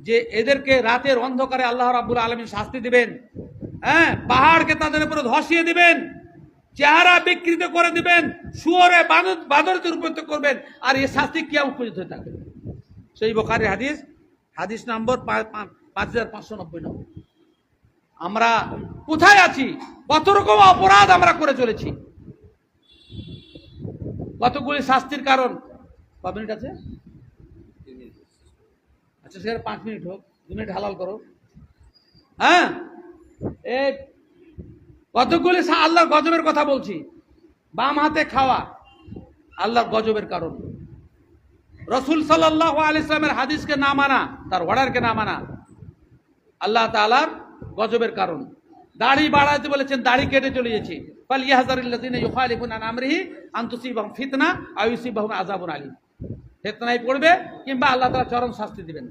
যে এদেরকে রাতের অন্ধকারে আল্লাহ রাব্বুল আলামিন শাস্তি দিবেন। হ্যাঁ, পাহাড়কে তাদের উপরে ধসিয়ে দিবেন, চেহারা বিকৃত করে দিবেন, শুয়োরে বাদরতে রূপান্তরিত করবেন, আর এই শাস্তি কিয়ামত পর্যন্ত হয়ে থাকবে। সেই বুখারীর হাদিস, হাদিস নম্বর 5590। আমরা কোথায় আছি? কত রকম অপরাধ আমরা করে চলেছি, কতগুলি শাস্তির কারণ। কত মিনিট আছে? আচ্ছা, সেখানে 5 মিনিট হোক, 2 মিনিট হালাল করো। হ্যাঁ, এই কতগুলি আল্লাহর গজবের কথা বলছি। বাম হাতে খাওয়া আল্লাহর গজবের কারণ। রাসূল সাল্লাল্লাহু আলাইহি ওয়াসাল্লামের হাদিসকে না মানা, তার অর্ডারকে না মানা আল্লাহ তাআলার গজবের কারণ। দাড়ি বাড়াতে বলেছেন, দাড়ি কেটে চলে গেছে। ফাল ইয়াহযারিল্লাযিনা ইউখালিফুনা আন আমরিহি আন তুসিবাহুম ফিতনা আও ইউসিবাহুম আযাবুন আলীম। ফিতনায় পড়বে কিংবা আল্লাহ তাআলা চরম শাস্তি দিবেন।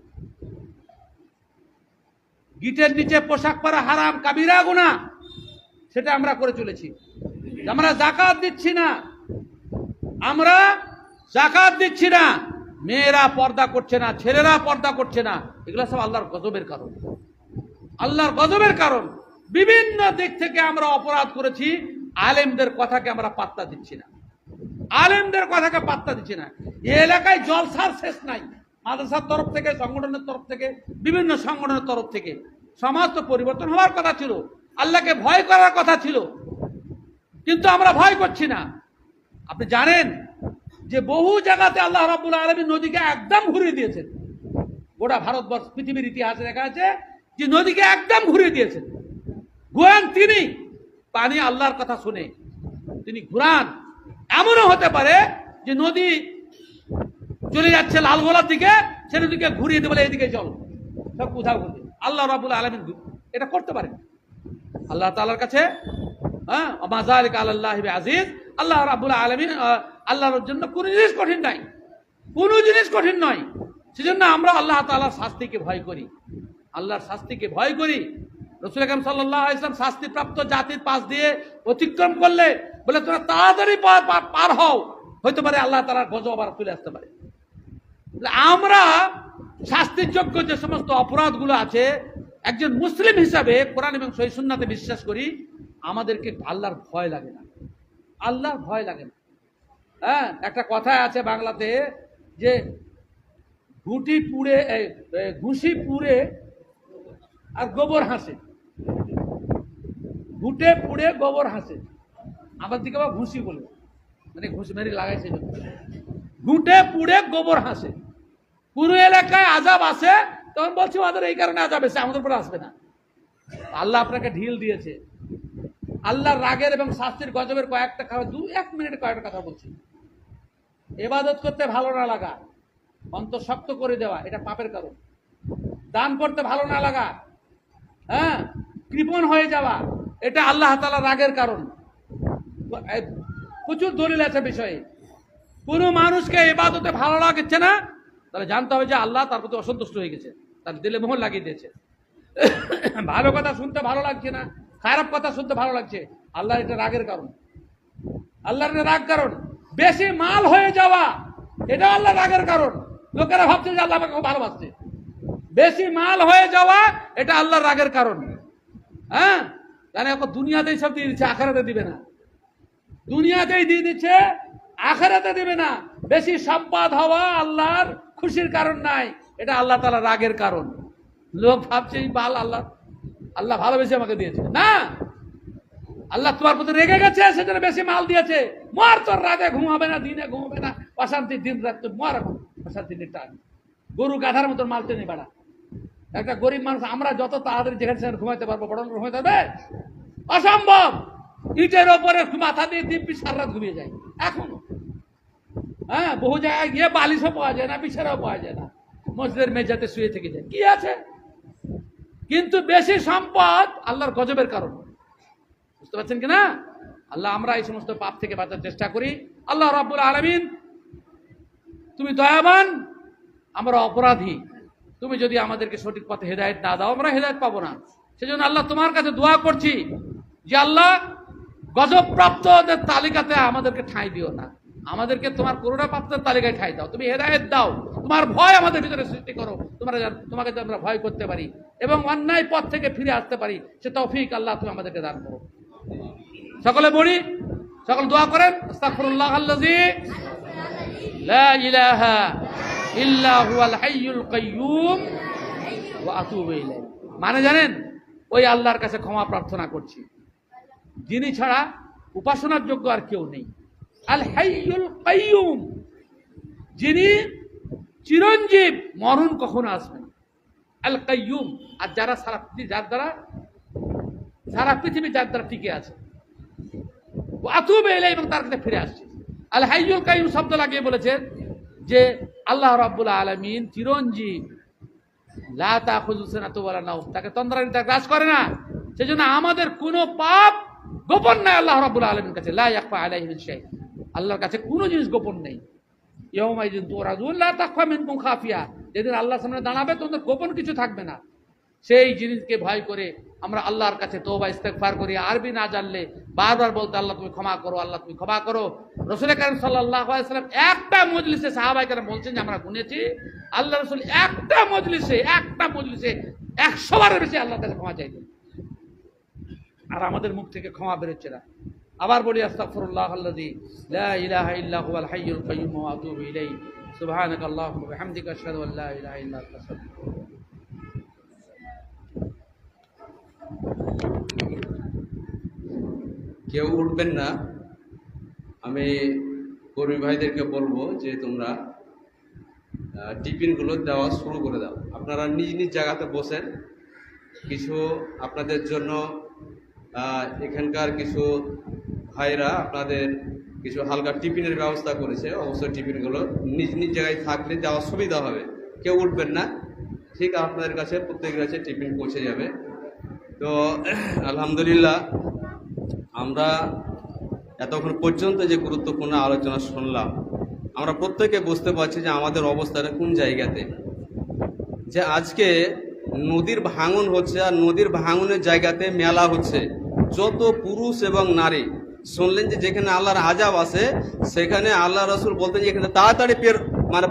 গিটের নিচে পোশাক পরা হারাম, কাবিরা গুনাহ, সেটা আমরা করে চলেছি। আমরা যাকাত দিচ্ছি না, আমরা যাকাত দিচ্ছি না, মেয়েরা পর্দা করছে না, ছেলেরা পর্দা করছে না, এগুলো সব আল্লাহর গজবের কারণ। আল্লাহর গজবের কারণ। বিভিন্ন দিক থেকে আমরা অপরাধ করেছি, আলেমদের কথাকে আমরা পাত্তা দিচ্ছি না, আলেমদের কথাকে পাত্তা দিচ্ছি না। এই এলাকায় জলসার শেষ নাই, মাদ্রাসার তরফ থেকে, সংগঠনের তরফ থেকে, বিভিন্ন সংগঠনের তরফ থেকে। সমাজ তো পরিবর্তন হওয়ার কথা ছিল, আল্লাহকে ভয় করার কথা ছিল, কিন্তু আমরা ভয় করছি না। আপনি জানেন যে বহু জায়গাতে আল্লাহ রাব্বুল আলামিন নদীকে একদম ঘুরিয়ে দিয়েছেন। গোটা ভারতবর্ষ, পৃথিবীর ইতিহাসে দেখা আছে যে নদীকে একদম ঘুরিয়ে দিয়েছেন। ঘুরান তিনি, পানি আল্লাহর কথা শুনে তিনি ঘুরান। এমনও হতে পারে যে নদী চলে যাচ্ছে লালগোলার দিকে, সে নদীকে ঘুরিয়ে দেবে, এদিকে চলো, সব কোথাও ঘুরবে। আল্লাহ রাব্বুল আলামিন এটা করতে পারেন আল্লাহ তাআলার কাছে। হ্যাঁ, ওমা যালিকা আলাল্লাহি বিআজিজ। আল্লাহ রাব্বুল আলামিন, আল্লাহর জন্য কোনো জিনিস কঠিন নাই, কোনো জিনিস কঠিন নয়। সেজন্য আমরা আল্লাহ তাআলার শাস্তিকে ভয় করি, আল্লাহর শাস্তিকে ভয় করি। রাসূল আকরাম সাল্লাল্লাহু আলাইহি ওয়াসাল্লাম শাস্তিপ্রাপ্ত জাতির পাশ দিয়ে অতিক্রম করলে বলে, তোমরা তাড়াতাড়ি পার হও, হইতে পারে আল্লাহ তাআলার গজব আবার চলে আসতে পারে। আমরা শাস্তির যোগ্য যে সমস্ত অপরাধগুলো আছে, একজন মুসলিম হিসাবে কোরআন এবং সহিহ সুন্নাতে বিশ্বাস করি, আমাদেরকে আল্লাহর ভয় লাগে না, আল্লাহর ভয় লাগে না। হ্যাঁ, একটা কথায় আছে বাংলাতে যে ঘুষি পুড়ে আর গোবর হাসে, ঘুটে পুড়ে গোবর হাসে। আমার দিকে আবার ঘুষি বলে, মানে ঘুষি মেরে লাগাইছে, ঘুটে পুড়ে গোবর হাসে। পুরো এলাকায় আযাব আসে, তখন বলছি ওদের এই কারণে আযাব এসে, আমাদের উপরে আসবে না। আল্লাহ আপনাকে ঢিল দিয়েছে। আল্লাহর রাগের এবং শাস্তির গজবের কয়েকটা খাবার, 1 মিনিটে কয়েকটা কথা বলছি। ইবাদত করতে ভালো না লাগা, অন্তর শক্ত করে দেওয়া, এটা পাপের কারণ। দান করতে ভালো না লাগা, হ্যাঁ, কৃপণ হয়ে যাওয়া, এটা আল্লাহ তাআলার রাগের কারণ। প্রচুর দলিল আছে বিষয়ে। কোনো মানুষকে ইবাদতে ভালো লাগছে না, তাহলে জানতে হবে যে আল্লাহ তার প্রতি অসন্তুষ্ট হয়ে গেছে, তার দিলে মোহর লাগিয়ে দিয়েছে। ভালো কথা শুনতে ভালো লাগছে না, খারাপ কথা শুনতে ভালো লাগছে, আল্লাহর এটা রাগের কারণ। আল্লাহর এটা রাগ কারণ। বেশি মাল হয়ে যাওয়া, এটা আল্লাহ রাগের কারণ। লোকেরা ভাবছে যে আল্লাহ আমাকে খুব ভালোবাসছে। বেশি মাল হয়ে যাওয়া এটা আল্লাহর রাগের কারণ। হ্যাঁ, মানে এখন দুনিয়াতেই সব দিয়ে দিচ্ছে, আখেরাতে দিবে না। দুনিয়াতেই দিয়ে দিচ্ছে, আখেরাতে দিবে না। বেশি সম্পদ হওয়া আল্লাহর খুশির কারণ নাই, এটা আল্লাহ তাআলার রাগের কারণ। লোক ভাবছে এই বাল আল্লাহ আল্লাহ ভালোবেসে আমাকে দিয়েছে না, আল্লাহ তোমার প্রতি রেগে গেছে সেজন্য বেশি মাল দিয়েছে। মর, তোর রাতে ঘুমাবে না, দিনে ঘুমাবে না, অশান্তি দিন রাত, তোর মর এখন অশান্তি টান। গরু গাধার মতন মাল টেনে বেড়া। একটা গরিব মানুষ আমরা যত তাড়াতাড়ি যেখানে সেখানে ঘুমাইতে পারবো, বড় ঘুমাইতে পারবে? অসম্ভব। ইটের ওপরে মাথা দিয়ে দিব্যি সারা রাত ঘুমিয়ে যায় এখনো। হ্যাঁ, বহু জায়গায় গিয়ে বালিশও পাওয়া যায় না, বিছানাও পাওয়া যায় না, মসজিদের মেঝাতে শুয়ে থেকে যায়। কি আছে? কিন্তু বেশি সম্পদ আল্লাহর গজবের কারণ। বুঝতে পারছেন কিনা? আল্লাহ, আমরা এই সমস্ত পাপ থেকে বাঁচার চেষ্টা করি। আল্লাহ রাব্বুল আলামিন, তুমি দয়াবান, আমরা অপরাধী। তুমি যদি আমাদেরকে সঠিক পথে হেদায়েত না দাও, আমরা হেদায়েত পাবো না। সেজন্য আল্লাহ তোমার কাছে দোয়া করছি যে আল্লাহ, গজবপ্রাপ্তদের তালিকাতে আমাদেরকে ঠাঁই দিও না, আমাদেরকে তোমার করুণা প্রাপ্তের তালিকায় ঠাঁই দাও। তুমি হেদায়েত দাও, তোমার ভয় আমাদের ভিতরে সৃষ্টি করো, তোমাকে যেন আমরা ভয় করতে পারি এবং অন্যায় পথ থেকে ফিরে আসতে পারি, সে তৌফিক আল্লাহ তুমি আমাদেরকে দান করো। সকলে বলি, সকল দোয়া করেন। আস্তাগফিরুল্লাহ আল্লাযী লা ইলাহা ইল্লা হুয়াল হাইয়ুল কাইয়্যুম ওয়া আতুবু ইলাইহি। মানে জানেন, ওই আল্লাহর কাছে ক্ষমা প্রার্থনা করছি, যিনি ছাড়া উপাসনার যোগ্য আর কেউ নেই। আল হাইয়ুল কাইয়্যুম, যিনি চিরঞ্জীব, মরণ কখনো আসবে না। আল কাইয়্যুম, আর যারা সারা পৃথিবী যার দ্বারা টিকে আছে, আতুবু ইলাইহি, এবং তার কাছে ফিরে আসছে। আল হাইয়ুল কাইয়্যুম শব্দ লাগিয়ে বলেছেন যে আল্লাহ রাব্বুল আলামিন চিরঞ্জীব, লা তাখুযু সিনাতুন ওয়ালা নাওম, তাকে তন্দ্রানিদ্রা গ্রাস করে না। সেজন্য আমাদের কোনো পাপ গোপন নাই আল্লাহ রাব্বুল আলামিনের কাছে। লা ইয়াখফা আলাইহি মিন শাই, আল্লাহর কাছে কোনো জিনিস গোপন নেই। ইয়াউমাইযিন তুরাদুন লা তাখফা মিনকুম খাফিয়া, যেদিন আল্লাহর সামনে দাঁড়াবে তোমাদের গোপন কিছু থাকবে না। সেই জিনিসকে ভয় করে আমরা আল্লাহর কাছে তওবা ইস্তেগফার করি। আরবি না জানলে বারবার বলতে, আল্লাহ তুমি ক্ষমা করো, আল্লাহ তুমি ক্ষমা করো। রাসূল কারীম সাল্লাল্লাহু আলাইহি ওয়াসাল্লাম একটা মজলিসে, সাহাবায়ে কেরাম বলছেন যে আমরা গুনেছি, আল্লাহ রাসূল একটা মজলিসে 100 বারের বেশি আল্লাহর কাছে ক্ষমা চাইতেন, আর আমাদের মুখ থেকে ক্ষমা বেরোচ্ছে না। আবার বলি, আস্তাগফিরুল্লাহ আল্লাযী লা ইলাহা ইল্লা হুয়াল হাইয়ুল কাইয়্যুম ওয়া আতুবু ইলাইহি। সুবহানাকাল্লাহুম্মা ওয়া বিহামদিকা আশহাদু আল্লা ইলাহা ইল্লা আনতা আস্তাগফিরুকা। কেউ উঠবেন না। আমি কর্মী ভাইদেরকে বলবো যে তোমরা টিফিনগুলো দেওয়া শুরু করে দাও। আপনারা নিজ নিজ জায়গাতে বসেন। কিছু আপনাদের জন্য এখানকার কিছু ভাইরা আপনাদের কিছু হালকা টিফিনের ব্যবস্থা করেছে। অবশ্যই টিফিনগুলো নিজ নিজ জায়গায় থাকলে যাওয়ার সুবিধা হবে। কেউ উঠবেন না, ঠিক আপনাদের কাছে প্রত্যেকের কাছে টিফিন পৌঁছে যাবে। তো আলহামদুলিল্লাহ, আমরা এতক্ষণ পর্যন্ত যে গুরুত্বপূর্ণ আলোচনা শুনলাম, আমরা প্রত্যেকে বুঝতে পারছি যে আমাদের অবস্থাটা কোন জায়গাতে। যে আজকে নদীর ভাঙন হচ্ছে, আর নদীর ভাঙনের জায়গাতে মেলা হচ্ছে। যত পুরুষ এবং নারী শুনলেন যে যেখানে আল্লাহর আযাব আছে, সেখানে আল্লাহ রাসূল বলতেন যে এখানে তাড়াতাড়ি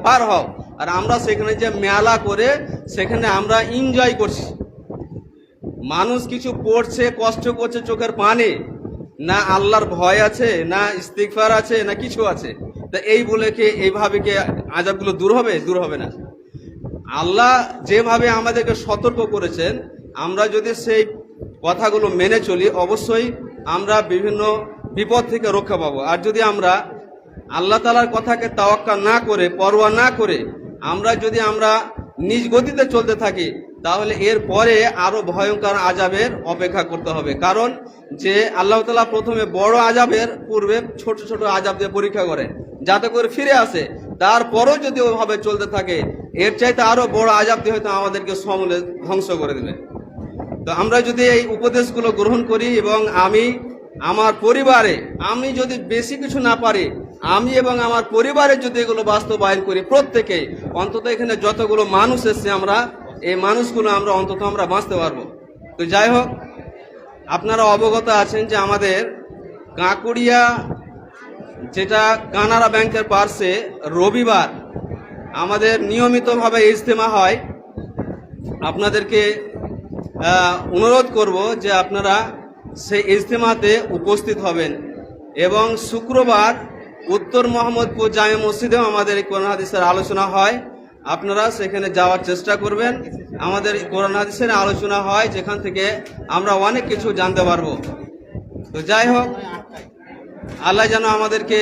পার হও। আর আমরা সেখানে যে মেলা করে সেখানে আমরা এনজয় করছি। মানুষ কিছু পড়ছে, কষ্ট করছে, চোখের পানি, না আল্লাহর ভয় আছে, না ইস্তিগফার আছে, না কিছু আছে। তা এই বলে কি এইভাবে কি আযাবগুলো দূর হবে? দূর হবে না। আল্লাহ যেভাবে আমাদেরকে সতর্ক করেছেন, আমরা যদি সেই কথাগুলো মেনে চলি, অবশ্যই আমরা বিভিন্ন বিপদ থেকে রক্ষা পাবো। আর যদি আমরা আল্লাহ তাআলার কথাকে তাওয়াক্কা না করে, পরোয়া না করে আমরা নিজ গতিতে চলতে থাকি, তাহলে এর পরে আরো ভয়ঙ্কর আযাবের অপেক্ষা করতে হবে। কারণ যে আল্লাহ তাআলা প্রথমে বড় আযাবের পূর্বে ছোট ছোট আযাব দিয়ে পরীক্ষা করে, যাতে করে ফিরে আসে। তারপরও যদি ওইভাবে চলতে থাকে, এর চাইতে আরো বড় আযাব দিয়ে হয়তো আমাদেরকে সমূলে ধ্বংস করে দেবে। তো আমরা যদি এই উপদেশগুলো গ্রহণ করি, এবং আমি আমার পরিবারে আমি যদি বেশি কিছু না পারি, আমি এবং আমার পরিবারে যদি এগুলো বাস্তবায়ন করি, প্রত্যেকেই অন্তত এখানে যতগুলো মানুষ এসছে আমরা এই মানুষগুলো অন্তত আমরা বাঁচতে পারবো। তো যাই হোক, আপনারা অবগত আছেন যে আমাদের কাঁকুড়িয়া যেটা কানাড়া ব্যাংকের পার্শ্বে রবিবার আমাদের নিয়মিতভাবে ইজতেমা হয়। আপনাদেরকে অনুরোধ করব যে আপনারা সেই ইজতেমাতে উপস্থিত হবেন এবং শুক্রবার উত্তর মোহাম্মদপুর জামে মসজিদেও আমাদের এই কোরআন হাদিসের আলোচনা হয়। আপনারা সেখানে যাওয়ার চেষ্টা করবেন। আমাদের কোরআন হাদিসের আলোচনা হয় যেখান থেকে আমরা অনেক কিছু জানতে পারবো। তো যাই হোক, আল্লাহ যেন আমাদেরকে